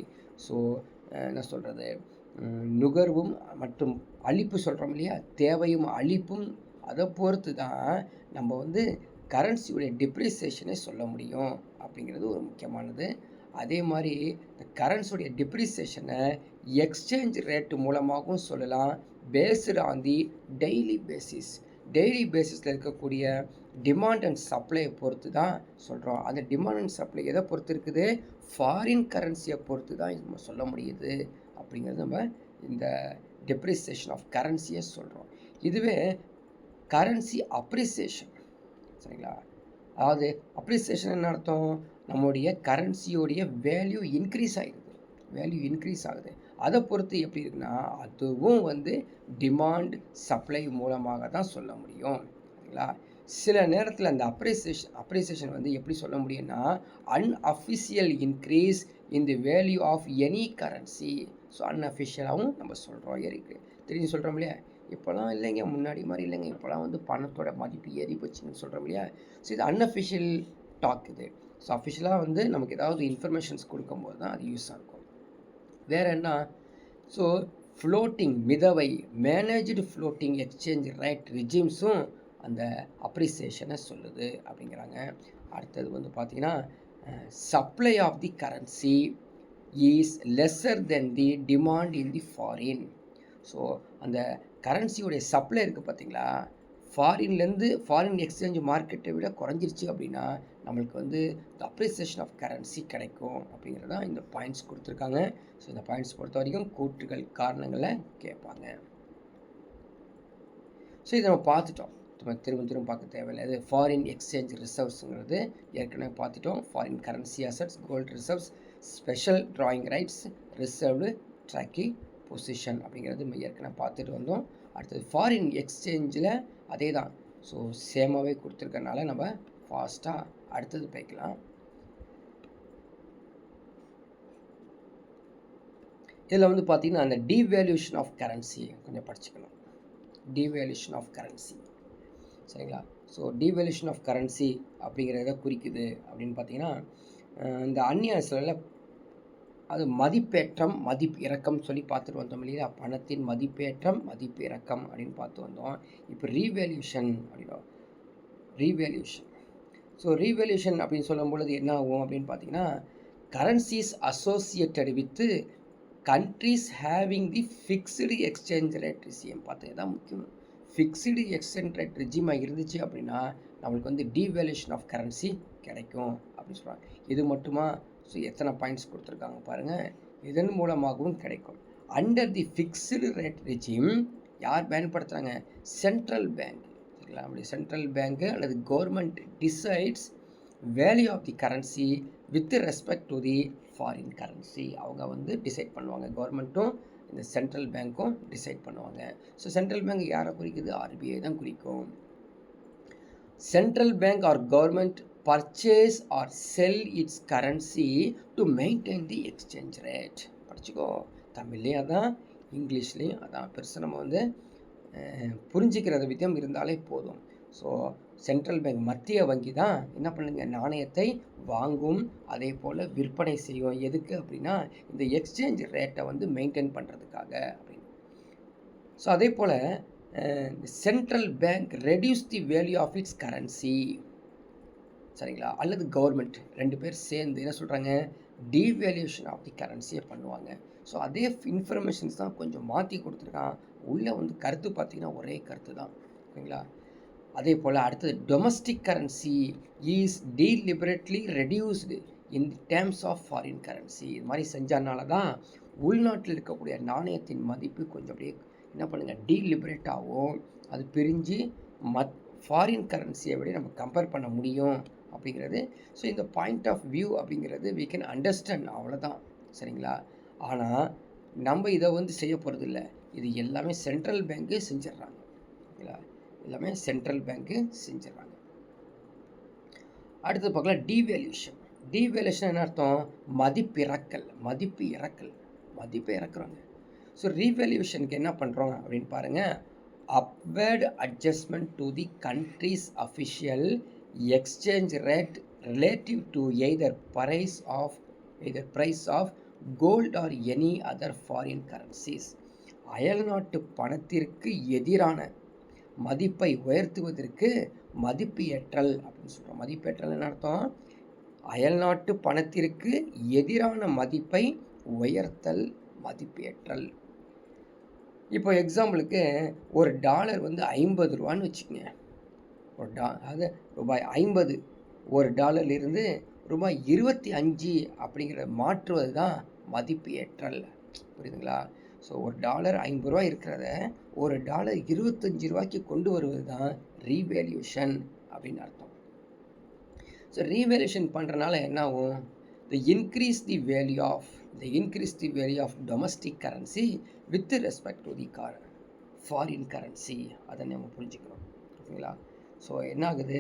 So என்ன சொல்கிறது, நுகர்வும் மற்றும் அளிப்பு சொல்கிறோம் இல்லையா, தேவையும் அளிப்பும் அதை பொறுத்து தான் நம்ம வந்து கரன்சியுடைய டிப்ரிசியேஷனை சொல்ல முடியும் அப்படிங்கிறது ஒரு முக்கியமானது. அதே மாதிரி இந்த கரன்சியுடைய டிப்ரிசியேஷனை எக்ஸ்சேஞ்ச் ரேட்டு மூலமாகவும் சொல்லலாம், based on the daily basis. Daily பேசிஸில் இருக்கக்கூடிய டிமாண்ட் அண்ட் சப்ளையை பொறுத்து தான் சொல்கிறோம். அந்த டிமாண்ட் அண்ட் சப்ளை எதை பொறுத்து இருக்குது? ஃபாரின் கரன்சியை பொறுத்து தான் நம்ம சொல்ல முடியுது அப்படிங்கிறது நம்ம இந்த டெப்ரிசியேஷன் ஆஃப் கரன்சியை சொல்கிறோம். இதுவே கரன்சி அப்ரிசியேஷன், சரிங்களா? அதாவது அப்ரிசியேஷன் என்ன அர்த்தம்? நம்முடைய கரன்சியோடைய வேல்யூ இன்க்ரீஸ் ஆகுது. அதை பொறுத்து எப்படி இருக்குன்னா, அதுவும் வந்து டிமாண்ட் சப்ளை மூலமாக தான் சொல்ல முடியும், சரிங்களா? சில நேரத்தில் அந்த அப்ரிசியேஷன் வந்து எப்படி சொல்ல முடியும்னா, unofficial increase in the value of any currency. So அன்அஃபிஷியலாகவும் நம்ம சொல்கிறோம், தெரிஞ்சு சொல்கிறோம் இல்லையா? இப்போலாம் இல்லைங்க, முன்னாடி மாதிரி இல்லைங்க, இப்போலாம் வந்து பணத்தோட மதிப்பு ஏறி போச்சுன்னு சொல்கிறோம் இல்லையா? ஸோ இது அன்அஃபிஷியல் டாக் இது. ஸோ அஃபிஷியலாக வந்து நமக்கு ஏதாவது இன்ஃபர்மேஷன்ஸ் கொடுக்கும்போது தான் அது யூஸ் ஆகும். வேறு என்ன? ஸோ ஃப்ளோட்டிங் மிதவை மேனேஜ்டு ஃப்ளோட்டிங் எக்ஸ்சேஞ்ச் ரேட் ரிஜிம்ஸும் அந்த அப்ரிசியேஷனை சொல்லுது அப்படிங்கிறாங்க. அடுத்தது வந்து பார்த்திங்கன்னா, supply of the currency is lesser than the demand in the foreign. So அந்த கரன்சியோடைய சப்ளை இருக்குது பார்த்தீங்களா, ஃபாரின் எக்ஸ்சேஞ்ச் மார்க்கெட்டை விட குறைஞ்சிருச்சு அப்படின்னா நம்மளுக்கு வந்து அப்ரிசியேஷன் ஆஃப் கரன்சி கிடைக்கும் அப்படிங்கிறது தான் இந்த பாயிண்ட்ஸ் கொடுத்துருக்காங்க. ஸோ இந்த பாயிண்ட்ஸ் பொறுத்த வரைக்கும் கூற்றுகள் காரணங்களை கேட்பாங்க. ஸோ இதை நம்ம பார்த்துட்டோம், திரும்ப பார்க்க தேவையில்லை. அது ஃபாரின் எக்ஸ்சேஞ்ச் ரிசர்வ்ஸுங்கிறது ஏற்கனவே பார்த்துட்டோம். Foreign currency assets, gold reserves, special drawing rights, reserved tracking position அப்படிங்கிறது நம்ம ஏற்கனவே பார்த்துட்டு வந்தோம். அடுத்தது ஃபாரின் எக்ஸ்சேஞ்சில் அதே தான். ஸோ சேமாகவே கொடுத்துருக்கனால நம்ம ஃபாஸ்ட்டாக அடுத்தது போய்க்கலாம். இதில் வந்து பார்த்திங்கன்னா அந்த டீவேல்யூஷன் ஆஃப் கரன்சி கொஞ்சம் படிச்சுக்கணும். டீவேல்யூஷன் ஆஃப் கரன்சி, சரிங்களா? ஸோ டீவேல்யூஷன் ஆஃப் கரன்சி அப்படிங்கிறத குறிக்குது அப்படின்னு பார்த்தீங்கன்னா, இந்த அந்நிய செலவில் அது மதிப்பேற்றம் மதிப்பு இறக்கம் சொல்லி பார்த்துட்டு வந்தோம் இல்லையா? பணத்தின் மதிப்பேற்றம் மதிப்பு இறக்கம் அப்படின்னு பார்த்து வந்தோம். இப்போ ரீவேல்யூஷன் அப்படின்னா ஸோ ரீவேல்யூஷன் அப்படின்னு சொல்லும் பொழுது என்ன ஆகும் அப்படின்னு பார்த்தீங்கன்னா, currencies associated with countries having the fixed exchange rate regime. பார்த்து தான் முக்கியம். ஃபிக்ஸ்டு எக்ஸ்சேஞ்ச் ரேட் ரிஜிமாக இருந்துச்சு அப்படின்னா நம்மளுக்கு வந்து டீவேல்யூஷன் ஆஃப் கரன்சி கிடைக்கும் அப்படின்னு சொல்கிறாங்க. இது மட்டுமா? ஸோ எத்தனை பாயிண்ட்ஸ் கொடுத்துருக்காங்க பாருங்கள். இதன் மூலமாகவும் கிடைக்கும். Under the fixed rate regime யார் பயன்படுத்துகிறாங்க? சென்ட்ரல் பேங்க், சரிங்களா? அப்படி சென்ட்ரல் பேங்க்கு அல்லது government decides value of the currency with respect to the foreign currency. அவங்க வந்து டிசைட் பண்ணுவாங்க. கவர்மெண்ட்டும் இந்த சென்ட்ரல் பேங்க்கும் டிசைட் பண்ணுவாங்க. ஸோ சென்ட்ரல் பேங்க் யாரை குறிக்குது? ஆர்பிஐ தான் குறிக்கும். Central bank or government purchase or sell its currency to maintain the exchange rate. படிச்சுக்கோ, தமிழ்லேயும் அதான், இங்கிலீஷ்லேயும் அதான். பெருசாக நம்ம வந்து புரிஞ்சிக்கிறது விதம் இருந்தாலே போதும். ஸோ சென்ட்ரல் பேங்க் மத்திய வங்கி தான் என்ன பண்ணுங்க, நாணயத்தை வாங்கும், அதே போல் விற்பனை செய்யும். எதுக்கு அப்படின்னா இந்த எக்ஸ்சேஞ்ச் ரேட்டை வந்து மெயின்டைன் பண்ணுறதுக்காக அப்படின்னு. ஸோ அதே போல் central bank reduce the value of its currency, சரிங்களா? அல்லது கவர்மெண்ட் ரெண்டு பேர் சேர்ந்து என்ன சொல்கிறாங்க? டீவேல்யூஷன் ஆஃப் தி கரன்சியை பண்ணுவாங்க. ஸோ அதே இன்ஃபர்மேஷன்ஸ் தான் கொஞ்சம் மாற்றி கொடுத்துருக்கான். உள்ளே வந்து கருத்து பார்த்திங்கன்னா ஒரே கருத்து தான், ஓகேங்களா? அதே போல் அடுத்தது domestic currency is deliberately reduced in the terms of foreign currency. இது மாதிரி செஞ்சனால தான் உள்நாட்டில் இருக்கக்கூடிய நாணயத்தின் மதிப்பு கொஞ்சம் அப்படியே என்ன பண்ணுங்கள், டீலிபரேட் ஆகும். அது பிரிஞ்சு ஃபாரின் கரன்சியை விட நம்ம கம்பேர் பண்ண முடியும் அப்படிங்கிறது. ஸோ இந்த பாயிண்ட் ஆஃப் வியூ அப்படிங்கிறது we can understand, அவ்வளோதான், சரிங்களா? ஆனால் நம்ம இதை வந்து செய்ய போகிறது இல்லை. இது எல்லாமே சென்ட்ரல் பேங்க்கு செஞ்சிடறாங்க, ஓகேங்களா? எல்லாமே சென்ட்ரல் பேங்க்கு செஞ்சிடறாங்க. அடுத்து பார்க்கலாம் டீவேல்யூஷன். டீவேல்யூஷன் என்ன அர்த்தம்? மதிப்பை இறக்குறாங்க. ஸோ ரீவேல்யூஷனுக்கு என்ன பண்ணுறோம் அப்படின்னு பாருங்கள். upward adjustment to the country's official exchange rate relative to either price of gold or any other foreign currencies. அயல்நாட்டு பணத்திற்கு எதிரான மதிப்பை உயர்த்துவதற்கு மதிப்பியற்றல் அப்படின்னு சொல்கிறோம். மதிப்பேற்றல் என்ன அர்த்தம்? அயல்நாட்டு பணத்திற்கு எதிரான மதிப்பை உயர்த்தல் மதிப்பேற்றல். இப்போ எக்ஸாம்பிளுக்கு ஒரு டாலர் வந்து 50 ரூபான்னு வச்சுக்கோங்க. அது ரூபாய் 50 ஒரு டாலர்லேருந்து ரூபாய் 25 அப்படிங்கிற மாற்றுவது தான் மதிப்பு ஏற்றல். புரியுதுங்களா? ஸோ ஒரு டாலர் 50 ரூபா இருக்கிறத ஒரு டாலர் 25 ரூபாய்க்கு கொண்டு வருவது தான் ரீவேல்யூஷன் அப்படின்னு அர்த்தம். ஸோ ரீவேல்யூஷன் பண்ணுறனால என்ன ஆகும்? increase the value of domestic currency with respect to the foreign currency. அதை நம்ம புரிஞ்சுக்கணும். ஓகேங்களா? ஸோ என்ன ஆகுது?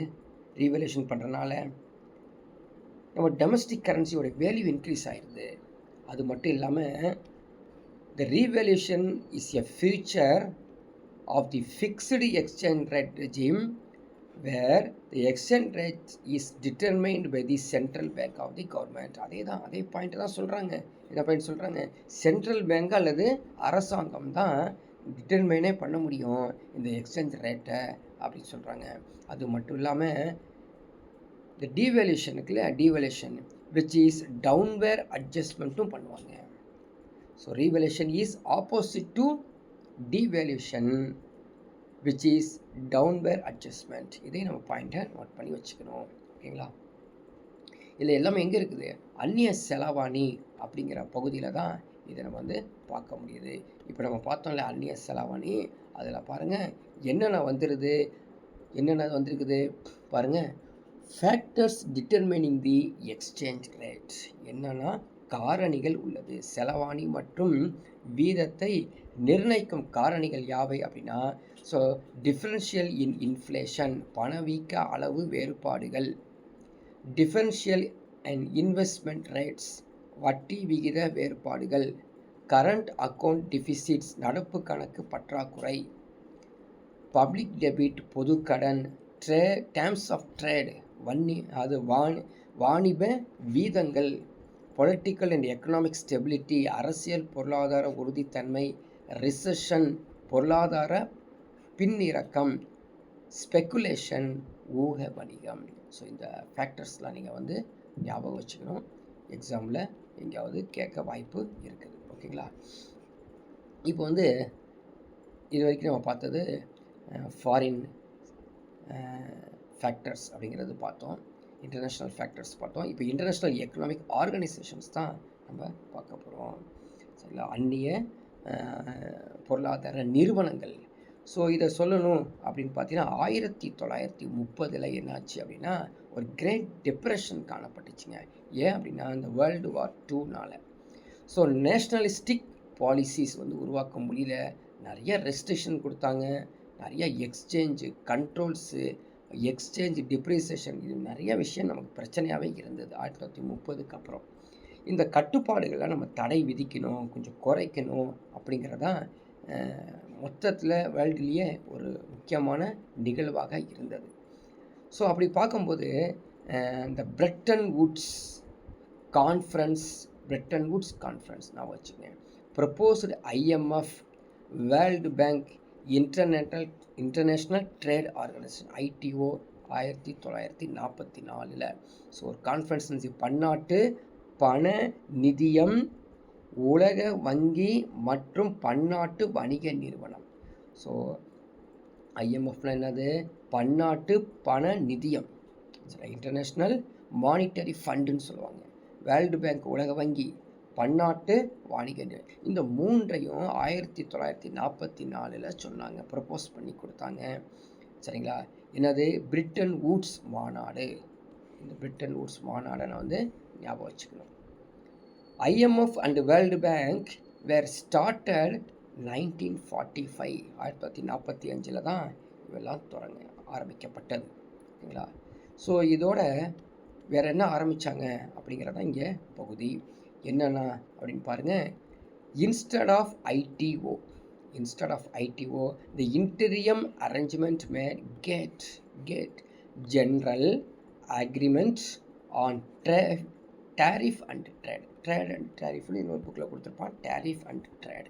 ரீவேல்யூஷன் பண்ணுறனால நம்ம டொமஸ்டிக் கரன்சியோட வேல்யூ இன்க்ரீஸ் ஆகிடுது. அது மட்டும் இல்லாமல் the revaluation is a feature of the fixed exchange rate regime where the exchange rate is determined by the central bank of the government. அதே பாயிண்ட் தான் சொல்கிறாங்க. என்ன பாயிண்ட் சொல்கிறாங்க? சென்ட்ரல் பேங்க் அல்லது அரசாங்கம் தான் டிட்டர்மைனே பண்ண முடியும் இந்த எக்ஸ்சேஞ்ச் ரேட்டை அப்படின்னு சொல்கிறாங்க. அது மட்டும் இல்லாமல் இந்த டீவேல்யூஷன் விச் இஸ் டவுன்வேர் அட்ஜஸ்ட்மெண்ட்டும் பண்ணுவாங்க. So revaluation is opposite to devaluation which is downward adjustment. இதை நம்ம பாயிண்ட்டை நோட் பண்ணி வச்சுக்கணும். ஓகேங்களா? இதில் எல்லாமே எங்கே இருக்குது? அந்நிய செலாவணி அப்படிங்கிற பகுதியில் தான் இதை நம்ம வந்து பார்க்க முடியுது. இப்போ நம்ம பார்த்தோம்ல அந்நிய செலாவணி, அதில் பாருங்கள் என்னென்ன வந்திருக்குது பாருங்கள். ஃபேக்டர்ஸ் டிட்டர்மினிங் தி எக்ஸ்சேஞ்ச் ரேட். என்னென்னா காரணிகள் உள்ளது. செலவாணி மற்றும் வீதத்தை நிர்ணயிக்கும் காரணிகள் யாவை அப்படின்னா, ஸோ டிஃபரன்ஷியல் இன் இன்ஃப்ளேஷன் பணவீக்க அளவு வேறுபாடுகள், டிஃபரன்ஷியல் அண்ட் இன்வெஸ்ட்மெண்ட் ரேட்ஸ் வட்டி விகித வேறுபாடுகள், கரண்ட் அக்கௌண்ட் டிஃபிசிட்ஸ் நடப்பு கணக்கு பற்றாக்குறை, பப்ளிக் டெபிட் பொதுக்கடன், டேர்ம்ஸ் ஆஃப் ட்ரேட் வாணிப வீதங்கள், பொலிட்டிக்கல் அண்ட் எக்கனாமிக் ஸ்டெபிலிட்டி அரசியல் பொருளாதார உறுதித்தன்மை, ரிசெஷன் பொருளாதார பின்னிறக்கம், ஸ்பெக்குலேஷன் ஊக வணிகம். ஸோ இந்த ஃபேக்டர்ஸ்லாம் நீங்கள் வந்து ஞாபகம் வச்சுக்கணும். எக்ஸாமில் எங்கேயாவது கேட்க வாய்ப்பு இருக்குது. ஓகேங்களா? இப்போ வந்து இது வரைக்கும் நம்ம பார்த்தது ஃபாரின் ஃபேக்டர்ஸ் அப்படிங்கிறது பார்த்தோம், இன்டர்நேஷ்னல் ஃபேக்டர்ஸ் பார்த்தோம். இப்போ இன்டர்நேஷ்னல் எக்கனாமிக் ஆர்கனைசேஷன்ஸ் தான் நம்ம பார்க்க போகிறோம். சரிங்களா? அந்நிய பொருளாதார நிறுவனங்கள். ஸோ இதை சொல்லணும் அப்படின்னு பார்த்தீங்கன்னா 1930 என்னாச்சு அப்படின்னா ஒரு கிரேட் டிப்ரெஷன் காணப்பட்டுச்சுங்க. ஏன் அப்படின்னா இந்த வேர்ல்டு வார் 2னால. ஸோ நேஷ்னலிஸ்டிக் பாலிசிஸ் வந்து உருவாக்க முடியல. நிறைய ரெஸ்ட்ரிக்ஷன் கொடுத்தாங்க, நிறைய எக்ஸ்சேஞ்சு கண்ட்ரோல்ஸு, எக்ஸ்சேஞ்ச் டிப்ரிசியேஷன், இது நிறைய விஷயம் நமக்கு பிரச்சனையாகவே இருந்தது 1930க்கு அப்புறம். இந்த கட்டுப்பாடுகளை நம்ம தடை விதிக்கணும், கொஞ்சம் குறைக்கணும் அப்படிங்கிறதான் மொத்தத்தில் வேர்ல்டுலேயே ஒரு முக்கியமான நிகழ்வாக இருந்தது. ஸோ அப்படி பார்க்கும்போது இந்த பிரெட்டன் வுட்ஸ் கான்ஃபரன்ஸ் நான் வச்சுக்கேன், proposed IMF, world bank, international trade organisation ITO 1944. So ஒரு கான்ஃபரன்ஸ் பன்னாட்டு பண நிதியம், உலக வங்கி மற்றும் பன்னாட்டு வணிக நிறுவனம். ஸோ IMFனா என்னது? பன்னாட்டு பண நிதியம், இன்டர்நேஷ்னல் மானிட்டரி ஃபண்டுன்னு சொல்லுவாங்க. வேர்ல்டு பேங்க் உலக வங்கி, பன்னாட்டு வாணிக நிறுவனம். இந்த மூன்றையும் 1944 சொன்னாங்க, ப்ரப்போஸ் பண்ணி கொடுத்தாங்க. சரிங்களா? என்னது? பிரெட்டன் வுட்ஸ் மாநாடு. இந்த பிரெட்டன் வுட்ஸ் மாநாடை நான் வந்து ஞாபகம் வச்சுக்கணும். IMF and World Bank were started 1945. 1945 தான் இவெல்லாம் ஆரம்பிக்கப்பட்டது. ஓகேங்களா? ஸோ இதோட வேறு என்ன ஆரம்பித்தாங்க அப்படிங்கிறதான் இங்கே பகுதி. என்னென்னா அப்படின்னு பாருங்கள். Instead of ITO the interim arrangement made get general agreement on tariff and trade. இன்னொரு புக்கில் கொடுத்துருப்பான், tariff and trade.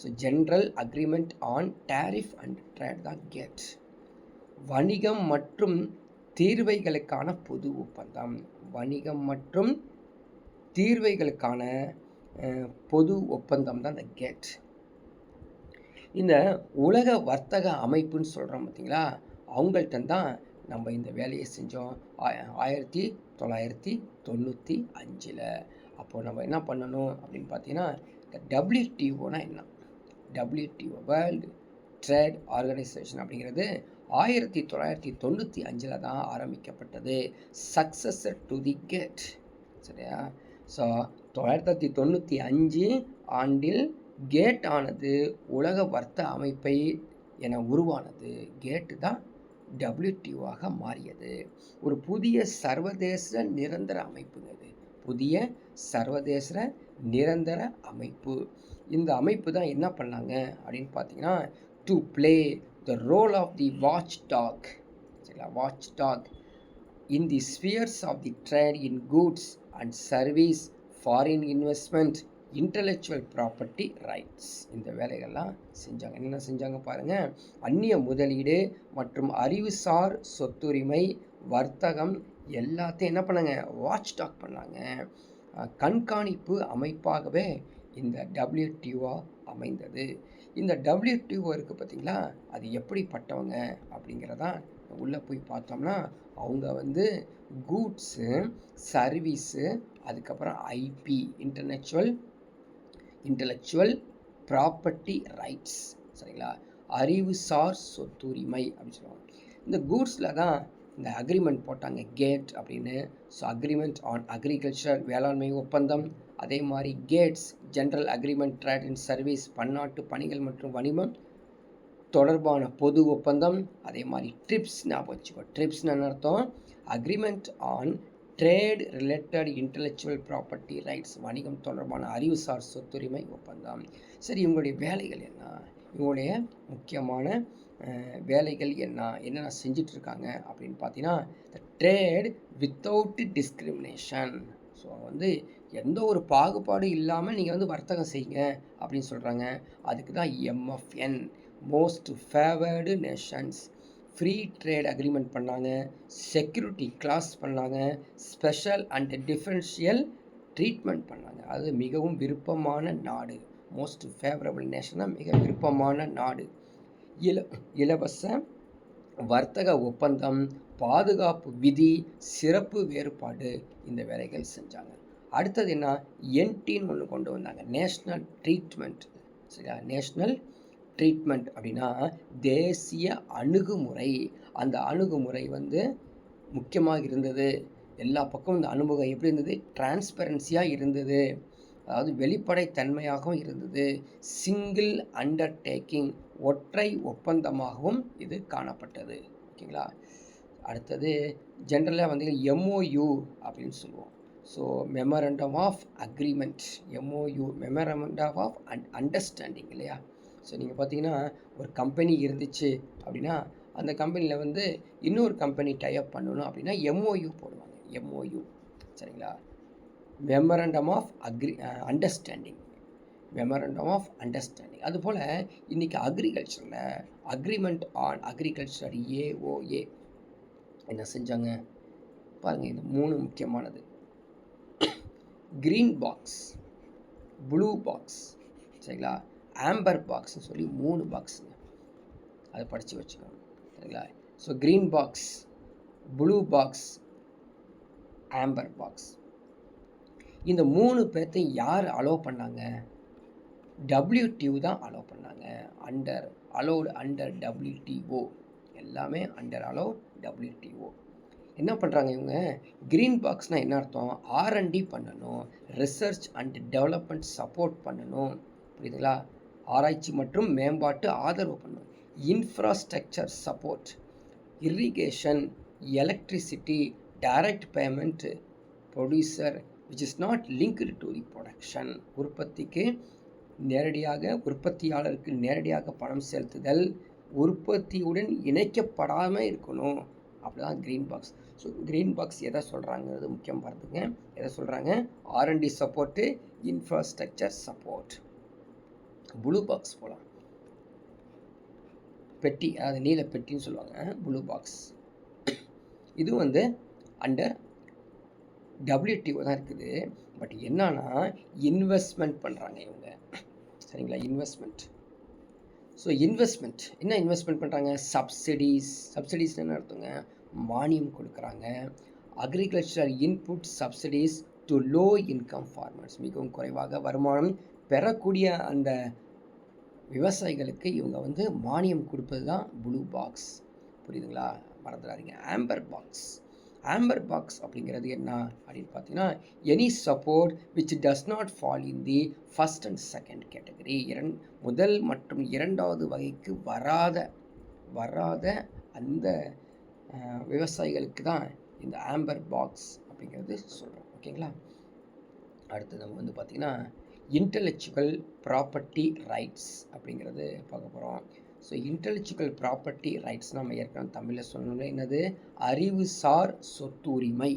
So general agreement on tariff and trade தான் கெட். வணிகம் மற்றும் தீர்வைகளுக்கான பொது ஒப்பந்தம். வணிகம் மற்றும் தீர்வைகளுக்கான பொது ஒப்பந்தம் தான் இந்த கெட். இந்த உலக வர்த்தக அமைப்புன்னு சொல்கிறோம் பார்த்தீங்களா, அவங்கள்ட்ட தான் நம்ம இந்த வேலையை செஞ்சோம் 1995. அப்போது நம்ம என்ன பண்ணணும் அப்படின்னு பார்த்தீங்கன்னா, இந்த WTOனா என்ன? WTO வேர்ல்டு ட்ரேட் ஆர்கனைசேஷன் அப்படிங்கிறது 1995 தான் ஆரம்பிக்கப்பட்டது. Successor to they get. சரியா? ஸோ 1995 ஆண்டில் கேட் ஆனது உலக வர்த்தக அமைப்பை என உருவானது. கேட்டு தான் WTOவாக மாறியது. ஒரு புதிய சர்வதேச நிரந்தர அமைப்புங்க இது. புதிய சர்வதேச நிரந்தர அமைப்பு. இந்த அமைப்பு தான் என்ன பண்ணாங்க அப்படின்னு பார்த்தீங்கன்னா, to play the role of the watchdog. சரிங்களா? Watchdog in the spheres of the trade in goods and service, foreign investment, intellectual property rights. இந்த வேலைகள்லாம் செஞ்சாங்க. என்னென்ன செஞ்சாங்க பாருங்கள். அந்நிய முதலீடு மற்றும் அறிவுசார் சொத்துரிமை, வர்த்தகம் எல்லாத்தையும் என்ன பண்ணாங்க? வாட்ச் டாக் பண்ணாங்க. கண்காணிப்பு அமைப்பாகவே இந்த WTO அமைந்தது. இந்த WTO இருக்குது பார்த்தீங்களா, அது எப்படிப்பட்டவங்க அப்படிங்கிறதான் உள்ளே போய் பார்த்தோம்னா, அவங்க வந்து கூட்ஸு, சர்வீஸு, அதுக்கப்புறம் IP இன்டலெக்சுவல் ப்ராப்பர்ட்டி ரைட்ஸ். சரிங்களா? அறிவுசார் சொத்துரிமை அப்படின்னு சொல்லுவாங்க. இந்த கூட்ஸில் தான் இந்த அக்ரிமெண்ட் போட்டாங்க கேட் அப்படின்னு. ஸோ அக்ரிமெண்ட் ஆன் அக்ரிகல்ச்சர் வேளாண்மை ஒப்பந்தம். அதே மாதிரி GATS general agreement trade and service பன்னாட்டு பணிகள் மற்றும் வணிகம் தொடர்பான பொது ஒப்பந்தம். அதே மாதிரி ட்ரிப்ஸ் ஞாபகம் வச்சுக்கோ. ட்ரிப்ஸ்னு அர்த்தம் agreement on trade related intellectual property rights, வணிகம் தொடர்பான அறிவுசார் சொத்துரிமை ஒப்பந்தம். சரி, இவங்களுடைய வேலைகள் என்ன? இவங்களுடைய முக்கியமான வேலைகள் என்னென்ன செஞ்சிட்ருக்காங்க அப்படின்னு பார்த்தீங்கன்னா, ட்ரேட் வித்தவுட் டிஸ்கிரிமினேஷன். ஸோ வந்து எந்த ஒரு பாகுபாடு இல்லாமல் நீங்கள் வந்து வர்த்தகம் செய்யுங்க அப்படின்னு சொல்கிறாங்க. அதுக்கு தான் MFN, most favoured Nations. Free trade agreement பண்ணாங்க, செக்யூரிட்டி கிளாஸ் பண்ணாங்க, ஸ்பெஷல் அண்ட் டிஃபரன்ஷியல் ட்ரீட்மெண்ட் பண்ணாங்க. அது மிகவும் விருப்பமான நாடு. மோஸ்ட் ஃபேவரபிள் நேஷனாக மிக விருப்பமான நாடு. இலவச வர்த்தக ஒப்பந்தம், பாதுகாப்பு விதி, சிறப்பு வேறுபாடு, இந்த வேலைகள் செஞ்சாங்க. அடுத்தது என்ன? NTன்னு ஒன்று கொண்டு வந்தாங்க, நேஷ்னல் ட்ரீட்மெண்ட். சரியா? நேஷ்னல் ட்ரீட்மெண்ட் அப்படின்னா தேசிய அணுகுமுறை. அந்த அணுகுமுறை வந்து முக்கியமாக இருந்தது. எல்லா பக்கமும் இந்த அணுகுமுறை எப்படி இருந்தது? டிரான்ஸ்பரன்சியாக இருந்தது. அதாவது வெளிப்படைத்தன்மையாகவும் இருந்தது. சிங்கிள் அண்டர்டேக்கிங், ஒற்றை ஒப்பந்தமாகவும் இது காணப்பட்டது. ஓகேங்களா? அடுத்தது ஜென்ரலாக வந்து MOU அப்படின்னு சொல்லுவோம். So memorandum of agreement, MOU memorandum of understanding இல்லையா? ஸோ நீங்கள் பார்த்தீங்கன்னா ஒரு கம்பெனி இருந்துச்சு அப்படின்னா அந்த கம்பெனியில் வந்து இன்னொரு கம்பெனி டைப் பண்ணணும் அப்படின்னா MOU போடுவாங்க. MOU. சரிங்களா? Memorandum of understanding, memorandum of understanding. அதுபோல் இன்றைக்கி அக்ரிகல்ச்சரில் அக்ரிமெண்ட் ஆன் அக்ரிகல்ச்சர் AOA என்ன செஞ்சாங்க பாருங்கள். இது 3 முக்கியமானது. க்ரீன் பாக்ஸ், ப்ளூ பாக்ஸ், சரிங்களா, ஆம்பர் பாக்ஸ்னு சொல்லி 3 பாக்ஸுங்க. அதை படித்து வச்சுக்கணும். சரிங்களா? So green box, blue box, amber box. இந்த 3 பேர்த்தையும் யார் அலோவ் பண்ணாங்க? WTO தான் அலோவ் பண்ணாங்க. Allowed under WTO. எல்லாமே அண்டர் அலோவ் WTO. என்ன பண்ணுறாங்க இவங்க? க்ரீன் பாக்ஸ்னால் என்ன அர்த்தம்? R&D பண்ணணும், ரிசர்ச் அண்ட் டெவலப்மெண்ட் சப்போர்ட் பண்ணணும். புரியுதுங்களா? ஆராய்ச்சி மற்றும் மேம்பாட்டு ஆதரவு பண்ணணும். Infrastructure support, irrigation, electricity, direct payment, producer which is not linked to the production. உற்பத்திக்கு நேரடியாக, உற்பத்தியாளருக்கு நேரடியாக பணம் செலுத்துதல், உற்பத்தியுடன் இணைக்கப்படாமல் இருக்கணும். அப்படிதான் green box. So green box எதை சொல்கிறாங்கிறது முக்கியம் பார்த்துங்க. எதை சொல்கிறாங்க? R&D support, infrastructure support. Blue box போகலாம். பெட்டி, அதாவது நீல பெட்டின்னு சொல்லுவாங்க, ப்ளூ பாக்ஸ். இது வந்து அண்டர் WTO தான் இருக்குது. பட் என்னன்னா இன்வெஸ்ட்மெண்ட் பண்ணுறாங்க இவங்க, சரிங்களா? இன்வெஸ்ட்மெண்ட். ஸோ இன்வெஸ்ட்மெண்ட் என்ன இன்வெஸ்ட்மெண்ட் பண்ணுறாங்க? சப்சிடிஸ் என்ன அர்த்தங்க? மானியம் கொடுக்குறாங்க. Agricultural input subsidies to low income farmers, மிகவும் குறைவாக வருமானம் பெறக்கூடிய அந்த விவசாயிகளுக்கு இவங்க வந்து மானியம் கொடுப்பது தான் ப்ளூ பாக்ஸ். புரியுதுங்களா? மறந்துடாதீங்க. ஆம்பர் பாக்ஸ் அப்படிங்கிறது என்ன அப்படின்னு பார்த்தீங்கன்னா, any support which does not fall in the first and second category, முதல் மற்றும் இரண்டாவது வகைக்கு வராத அந்த விவசாயிகளுக்கு தான் இந்த ஆம்பர் பாக்ஸ் அப்படிங்கிறது சொல்கிறோம். ஓகேங்களா? அடுத்து நம்ம வந்து பார்த்திங்கன்னா இன்டெலெக்சுவல் ப்ராப்பர்ட்டி ரைட்ஸ் அப்படிங்கிறது பார்க்க போகிறோம். ஸோ இன்டெலெக்சுவல் ப்ராப்பர்ட்டி ரைட்ஸ் நம்ம ஏற்கனவே தமிழில் சொல்லணும். என்னது? அறிவுசார் சொத்துரிமை.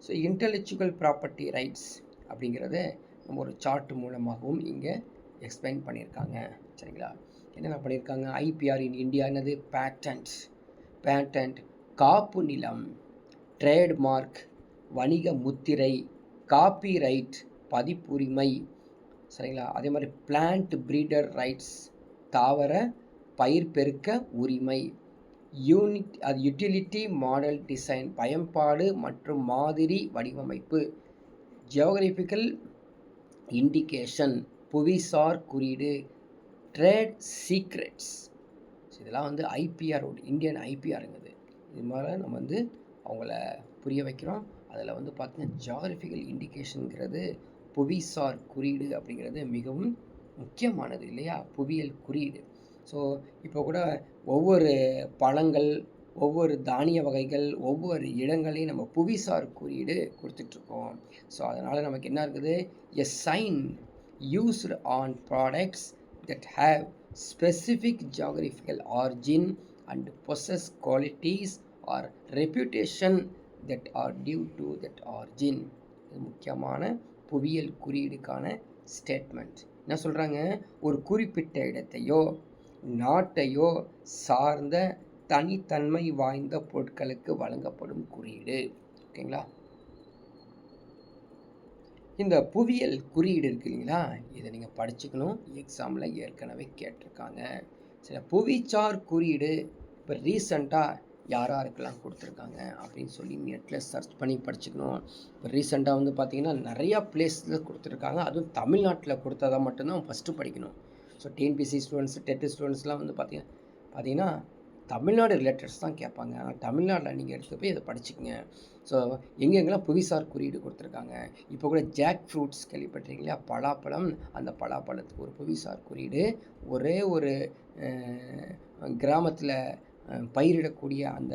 ஸோ இன்டெலெக்சுவல் ப்ராப்பர்ட்டி ரைட்ஸ் அப்படிங்கிறத நம்ம ஒரு சார்ட் மூலமாகவும் இங்கே எக்ஸ்பிளைன் பண்ணியிருக்காங்க, சரிங்களா? என்னென்ன பண்ணியிருக்காங்க? IPR இன் இந்தியா என்னது? பேட்டன்ட், காப்பு நிலம், ட்ரேட்மார்க், வணிக முத்திரை, காப்பிரைட், பதிப்புரிமை, சரிங்களா? அதே மாதிரி பிளான்ட் பிரீடர் ரைட்ஸ், தாவர பயிர் பெருக்க உரிமை, யூட்டிலிட்டி மாடல் டிசைன், பயன்பாடு மற்றும் மாதிரி வடிவமைப்பு, ஜியோகிராஃபிக்கல் இண்டிகேஷன், புவிசார் குறியீடு, ட்ரேட் சீக்ரெட்ஸ். இதெல்லாம் வந்து IPR, இந்தியன் IPRங்கிறது. இது மாதிரி நம்ம வந்து அவங்கள புரிய வைக்கிறோம். அதில் வந்து பார்த்தீங்கன்னா ஜியோகிராஃபிக்கல் இண்டிகேஷனுங்கிறது, புவிசார் குறியீடு அப்படிங்கிறது மிகவும் முக்கியமானது இல்லையா? புவியியல் குறியீடு. ஸோ இப்போ கூட ஒவ்வொரு பழங்கள், ஒவ்வொரு தானிய வகைகள், ஒவ்வொரு இடங்களையும் நம்ம புவிசார் குறியீடு கொடுத்துட்ருக்கோம். ஸோ அதனால் நமக்கு என்ன இருக்குது? A sign used on products that have specific geographical origin and possess qualities or reputation that are due to that origin. இது முக்கியமான புவியியல் குறியீடுக்கான ஸ்டேட்மெண்ட். என்ன சொல்கிறாங்க? ஒரு குறிப்பிட்ட இடத்தையோ நாட்டையோ சார்ந்த தனித்தன்மை வாய்ந்த பொருட்களுக்கு வழங்கப்படும் குறியீடு. ஓகேங்களா? இந்த புவியியல் குறியீடு இருக்கு இல்லைங்களா? இதை நீங்கள் படிச்சுக்கணும். எக்ஸாமில் ஏற்கனவே கேட்டிருக்காங்க. சில புவிசார் குறியீடு இப்போ ரீசண்டாக யாருக்கெல்லாம் கொடுத்துருக்காங்க அப்படின்னு சொல்லி நெட்டில் சர்ச் பண்ணி படிச்சுக்கணும். இப்போ ரீசெண்டாக வந்து பார்த்திங்கன்னா நிறையா பிளேஸில் கொடுத்துருக்காங்க. அதுவும் தமிழ்நாட்டில் கொடுத்ததை மட்டும்தான் ஃபஸ்ட்டு படிக்கணும். ஸோ TNPSC ஸ்டூடெண்ட்ஸ், டெட் ஸ்டூடெண்ட்ஸ்லாம் வந்து பார்த்தீங்கன்னா தமிழ்நாடு ரிலேட்டட்ஸ் தான் கேட்பாங்க. ஆனால் தமிழ்நாட்டில் நீங்கள் எடுத்து போய் இதை படிச்சுக்கங்க. ஸோ எங்கெங்கெல்லாம் புவிசார் குறியீடு கொடுத்துருக்காங்க. இப்போ கூட ஜாக் ஃப்ரூட்ஸ் கேள்விப்பட்டிருக்கீங்களா? பலாப்பழம். அந்த பலாப்பழத்துக்கு ஒரு புவிசார் குறியீடு. ஒரே ஒரு கிராமத்தில் பயிரிடக்கூடிய அந்த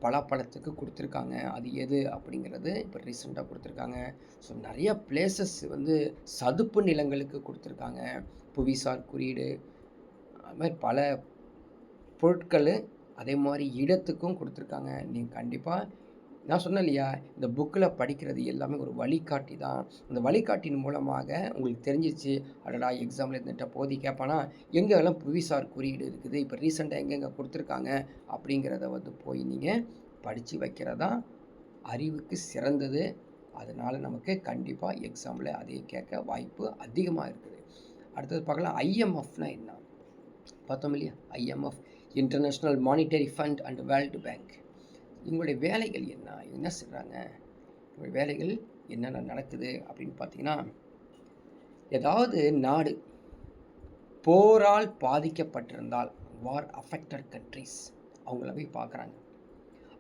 பலாப்பழத்துக்கு கொடுத்துருக்காங்க. அது எது அப்படிங்கிறது இப்போ ரீசெண்டாக கொடுத்துருக்காங்க. ஸோ நிறைய பிளேசஸ் வந்து சதுப்பு நிலங்களுக்கு கொடுத்துருக்காங்க புவிசார் குறியீடு. அது மாதிரி பல பொருட்கள் அதே மாதிரி இடத்துக்கும் கொடுத்துருக்காங்க. நீங்கள் கண்டிப்பாக, நான் சொன்னேன் இல்லையா, இந்த புக்கில் படிக்கிறது எல்லாமே ஒரு வழிகாட்டி தான். அந்த வழிகாட்டின் மூலமாக உங்களுக்கு தெரிஞ்சிச்சு, அடடா எக்ஸாமில் இருந்துட்ட போதி கேட்பானா எங்கெல்லாம் புவிசார் குறியீடு இருக்குது, இப்போ ரீசெண்டாக எங்கெங்கே கொடுத்துருக்காங்க அப்படிங்கிறத வந்து போய் நீங்கள் படித்து வைக்கிறதா அறிவுக்கு சிறந்தது. அதனால் நமக்கு கண்டிப்பாக எக்ஸாமில் அதை கேட்க வாய்ப்பு அதிகமாக இருக்குது. அடுத்தது பார்க்கலாம். IMFனா என்ன பார்த்தோம் இல்லையா? IMF, international monetary fund and world bank. இவங்களுடைய வேலைகள் என்ன செய்கிறாங்க? இவங்களுடைய வேலைகள் என்னென்ன நடக்குது அப்படின்னு பார்த்தீங்கன்னா, ஏதாவது நாடு போரால் பாதிக்கப்பட்டிருந்தால், வார் அஃபெக்டட் கண்ட்ரிஸ், அவங்கள போய் பார்க்குறாங்க.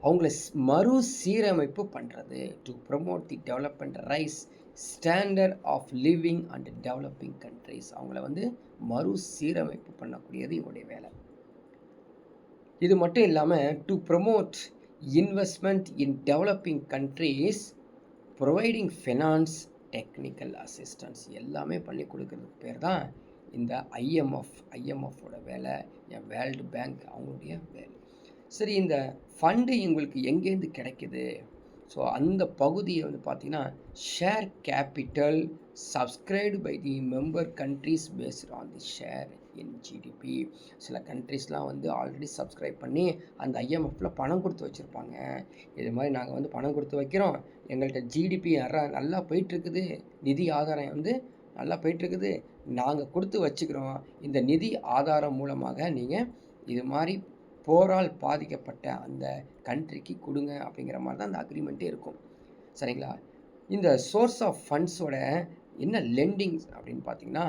அவங்கள மறுசீரமைப்பு பண்ணுறது, to promote the development rise standard of living and developing countries. அவங்கள வந்து மறுசீரமைப்பு பண்ணக்கூடியது இவங்களுடைய வேலை. இது மட்டும் இல்லாமல் to promote investment in developing countries, providing finance, technical assistance, எல்லாமே பண்ணி கொடுக்கறதுக்கு பேர் தான் இந்த IMFோட வேலை, வேர்ல்டு பேங்க் அவங்களுடைய வேலை. சரி, இந்த ஃபண்டு உங்களுக்கு எங்கேருந்து கிடைக்குது ஸோ அந்த பகுதியை வந்து பார்த்தீங்கன்னா share capital subscribed by the member countries based on the share in GDP. சில கண்ட்ரீஸ்லாம் வந்து ஆல்ரெடி சப்ஸ்கிரைப் பண்ணி அந்த ஐஎம்எஃப்பில் பணம் கொடுத்து வச்சுருப்பாங்க. இது மாதிரி நாங்கள் வந்து பணம் கொடுத்து வைக்கிறோம், எங்கள்கிட்ட ஜிடிபி நல்லா போயிட்டுருக்குது, நிதி ஆதாரம் வந்து நல்லா போயிட்டுருக்குது, நாங்கள் கொடுத்து வச்சுக்கிறோம், இந்த நிதி ஆதாரம் மூலமாக நீங்கள் இது மாதிரி போரால் பாதிக்கப்பட்ட அந்த கண்ட்ரிக்கு கொடுங்க அப்படிங்கிற மாதிரி தான் அந்த அக்ரிமெண்ட்டே இருக்கும். சரிங்களா? இந்த சோர்ஸ் ஆஃப் ஃபண்ட்ஸோட என்ன லெண்டிங்ஸ் அப்படின்னு பார்த்தீங்கன்னா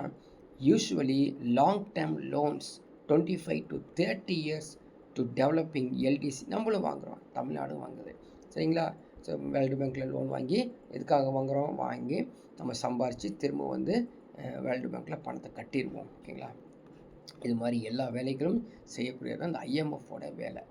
usually long term loans 25 to 30 years to developing LDC நம்மளும் வாங்குகிறோம், தமிழ்நாடும் வாங்குது. சரிங்களா? ஸோ வேர்ல்டு பேங்க்கில் லோன் வாங்கி எதுக்காக வாங்குகிறோம், வாங்கி நம்ம சம்பாரித்து திரும்ப வந்து வேர்ல்டு பேங்க்கில் பணத்தை கட்டிடுவோம். ஓகேங்களா? இது மாதிரி எல்லா வேலைகளும் செய்யக்கூடியது அந்த ஐஎம்எஃபோட வேலை.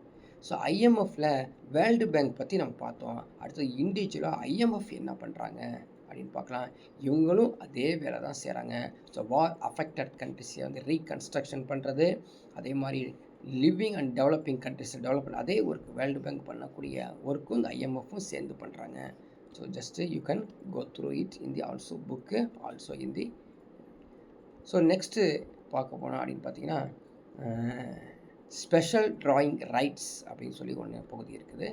ஸோ ஐஎம்எஃப்பில் வேர்ல்டு பேங்க் பற்றி நம்ம பார்த்தோம். அடுத்து இண்டிவிஜுவலாக ஐஎம்எஃப் என்ன பண்ணுறாங்க அப்படின்னு பார்க்கலாம். இவங்களும் அதே வேலை தான் செய்கிறாங்க. ஸோ வார் அஃபெக்டட் கண்ட்ரிஸை வந்து ரீகன்ஸ்ட்ரக்ஷன் பண்ணுறது, அதே மாதிரி லிவிங் அண்ட் டெவலப்பிங் கண்ட்ரிஸை டெவலப் பண்ண அதே ஒர்க் வேர்ல்டு பேங்க் பண்ணக்கூடிய ஒர்க்கும் இந்த ஐஎம்எஃப்பும் சேர்ந்து பண்ணுறாங்க. So just you can go through it in the also book also in the. So next பார்க்க போனால் அப்படின்னு பார்த்தீங்கன்னா ஸ்பெஷல் ட்ராயிங் ரைட்ஸ் அப்படின்னு சொல்லி ஒன்று பகுதி இருக்குது.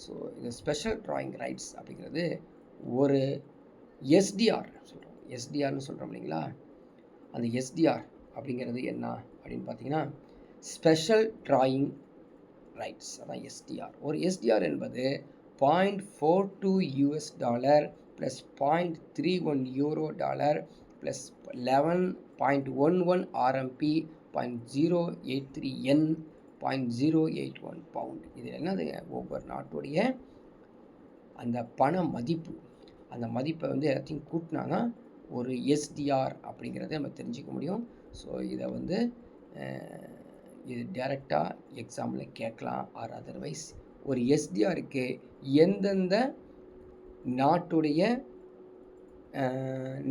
ஸோ இந்த ஸ்பெஷல் ட்ராயிங் ரைட்ஸ் அப்படிங்கிறது ஒரு எஸ்டிஆர் சொல்கிறோம், எஸ்டிஆர்னு சொல்கிறோம் இல்லைங்களா? அந்த எஸ்டிஆர் அப்படிங்கிறது என்ன அப்படின்னு பார்த்தீங்கன்னா ஸ்பெஷல் ட்ராயிங் ரைட்ஸ், அதான் எஸ்டிஆர். ஒரு எஸ்டிஆர் என்பது $0.42 plus $0.31 plus 11.11 RMP 0.083 N 0.081 pound. இது என்னது, ஒவ்வொரு நாட்டுடைய அந்த பண மதிப்பு, அந்த மதிப்பை வந்து எல்லாத்தையும் கூட்டினாங்கன்னா ஒரு எஸ்டிஆர் அப்படிங்கிறத நம்ம தெரிஞ்சிக்க முடியும். ஸோ இதை வந்து இது டைரெக்டாக எக்ஸாம்பிள் கேட்கலாம். ஆர் அதர்வைஸ் ஒரு எஸ்டிஆருக்கு எந்தெந்த நாட்டுடைய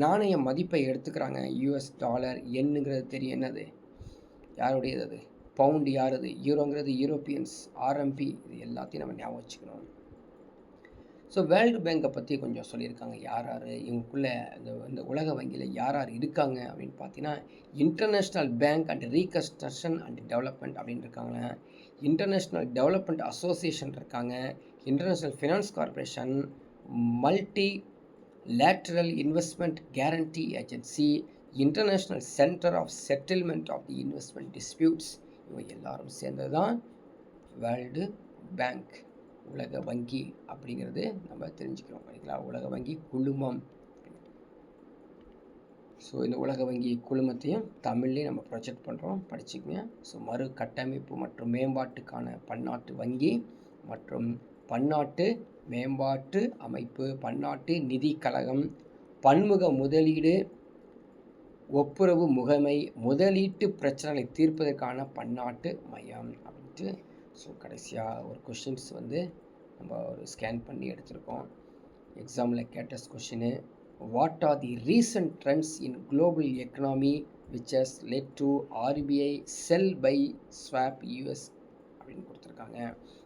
நாணய மதிப்பை எடுத்துக்கிறாங்க, யூஎஸ் டாலர், என்னங்கிறது தெரியும், என்னது யாருடையது, அது பவுண்டு யாருது, யூரோங்கிறது யூரோப்பியன்ஸ், ஆர்எம்பி, இது எல்லாத்தையும் நம்ம ஞாபகம் வச்சுக்கணும். ஸோ வேர்ல்டு பேங்கை பற்றி கொஞ்சம் சொல்லியிருக்காங்க. யார் யார் இவங்களுக்குள்ள இந்த உலக வங்கியில் யார் யார் இருக்காங்க அப்படின்னு பார்த்தீங்கன்னா international bank and reconstruction and development அப்படின்னு இருக்காங்க, இன்டர்நேஷ்னல் டெவலப்மெண்ட் அசோசியேஷன் இருக்காங்க, international finance corporation, multi lateral investment guarantee agency, international centre of settlement of the investment disputes. இவங்க எல்லாரும் சேர்ந்தது தான் வேர்ல்டு பேங்க், உலக வங்கி அப்படிங்கிறது நம்ம தெரிஞ்சுக்கிறோம். சரிங்களா? உலக வங்கி குழுமம். ஸோ இந்த உலக வங்கி குழுமத்தையும் தமிழ்லேயும் நம்ம ப்ரொஜெக்ட் பண்ணுறோம், படிச்சுக்கோங்க. ஸோ மறு கட்டமைப்பு மற்றும் மேம்பாட்டுக்கான பன்னாட்டு வங்கி மற்றும் பன்னாட்டு மேம்பாட்டு அமைப்பு, பன்னாட்டு நிதி கழகம், பன்முக முதலீடு ஒப்புரவு முகமை, முதலீட்டு பிரச்சனைகளை தீர்ப்பதற்கான பன்னாட்டு மையம் அப்படின்ட்டு. ஸோ கடைசியாக ஒரு கொஷின்ஸ் வந்து நம்ம ஒரு ஸ்கேன் பண்ணி எடுத்திருக்கோம். எக்ஸாமில் கேட்டஸ்ட் கொஷினு, what are the recent trends in global economy which has led to RBI sell buy swap US அப்படின்னு கொடுத்துருக்காங்க.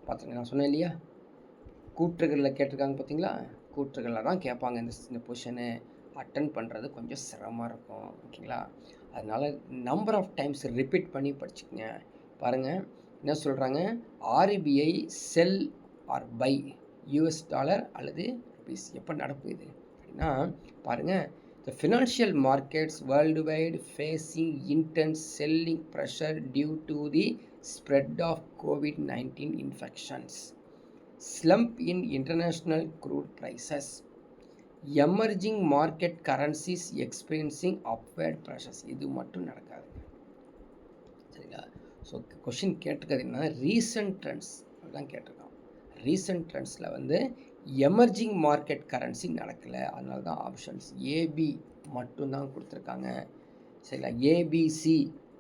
பார்த்துங்க, நான் சொன்னேன் இல்லையா, கூற்றுகளில் கேட்டிருக்காங்க பார்த்தீங்களா, கூற்றுகளில் தான் கேட்பாங்க. இந்த பொசிஷனு அட்டன் பண்ணுறது கொஞ்சம் சிரமமாக இருக்கும். ஓகேங்களா? அதனால் நம்பர் ஆஃப் டைம்ஸ் ரிப்பீட் பண்ணி படிச்சுக்கங்க. பாருங்கள் என்ன சொல்கிறாங்க, RBI sell or buy US dollar அல்லது ருபீஸ் எப்போ நடக்கும் இது அப்படின்னா பாருங்கள், the financial markets world wide facing intense selling pressure due to the spread of COVID-19 infections, slump in international crude prices, emerging market currencies experiencing upward pressures. இது மட்டும் நடக்காது. சரிங்களா? ஸோ கொஷின் கேட்டிருக்கிறது என்ன, ரீசன்ட் ட்ரெண்ட்ஸ் அப்படிலாம் கேட்டிருக்கோம். Recent ட்ரெண்ட்ஸில் வந்து emerging market currency நடக்கலை, அதனால தான் ஆப்ஷன்ஸ் ஏபி மட்டும்தான் கொடுத்துருக்காங்க. சரிங்களா? ஏபிசி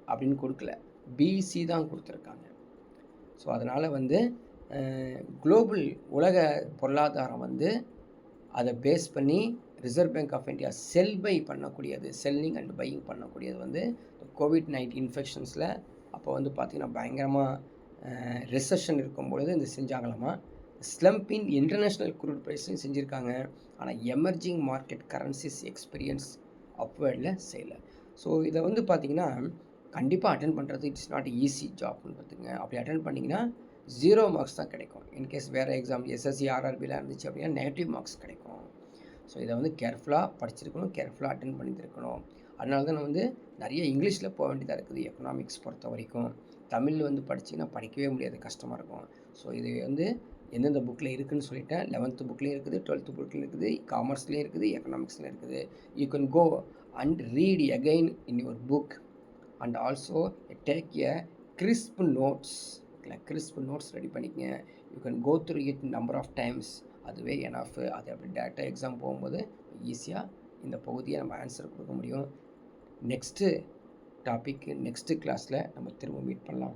அப்படின்னு கொடுக்கல, பிசி தான் கொடுத்துருக்காங்க. ஸோ அதனால் வந்து குளோபல் உலக பொருளாதாரம் வந்து அதை பேஸ் பண்ணி reserve bank of India sell buy பண்ணக்கூடியது, செல்லிங் அண்ட் பையிங் பண்ணக்கூடியது வந்து COVID-19 இன்ஃபெக்ஷன்ஸில் அப்போ வந்து பார்த்திங்கன்னா பயங்கரமாக ரிசெஷன் இருக்கும் பொழுது இந்த செஞ்சாங்களாமா. ஸ்லம்ப் இன் இன்டர்நேஷ்னல் குரூட் ப்ரைஸையும் செஞ்சுருக்காங்க. ஆனால் எமர்ஜிங் மார்க்கெட் கரன்சிஸ் எக்ஸ்பீரியன்ஸ் அப்வேர்டில் செய்யலை. ஸோ இதை வந்து பார்த்தீங்கன்னா கண்டிப்பாக அட்டன் பண்ணுறது இட்ஸ் நாட் ஈஸி ஜாப்னு பார்த்துங்க. அப்படி அட்டன் பண்ணிங்கன்னா 0 மார்க்ஸ் தான் கிடைக்கும். இன்கேஸ் வேறு எக்ஸாம் எஸ்எஸ்சி ஆர்ஆர்பிலாம் இருந்துச்சு அப்படின்னா நெகட்டிவ் மார்க்ஸ் கிடைக்கும். ஸோ இதை வந்து கேர்ஃபுல்லாக படிச்சிருக்கணும், கேர்ஃபுல்லாக அட்டன் பண்ணியிருக்கணும். அதனால தான் நான் வந்து நிறைய இங்கிலீஷில் போக வேண்டியதாக இருக்குது எக்கனாமிக்ஸ் பொறுத்த வரைக்கும். தமிழ் வந்து படிச்சிங்கன்னா படிக்கவே முடியாது, கஷ்டமாக இருக்கும். ஸோ இது வந்து எந்தெந்த புக்கில் இருக்குதுன்னு சொல்லிட்டேன். 11th புக்லேயும் இருக்குது, 12th புக்லேயும் இருக்குது, காமர்ஸ்லேயும் இருக்குது, எக்கனாமிக்ஸ்லேயும் இருக்குது. You can go and read again in your book and also take a crisp notes. Crisp notes ready பண்ணிக்கங்க. You can go through it number of times. அதுவே எனஃப். அது அப்படி டேரெக்டாக எக்ஸாம் போகும்போது ஈஸியாக இந்த பகுதியை நம்ம ஆன்சர் கொடுக்க முடியும். நெக்ஸ்ட்டு டாபிக் நெக்ஸ்ட்டு கிளாஸில் நம்ம திரும்ப மீட் பண்ணலாம்.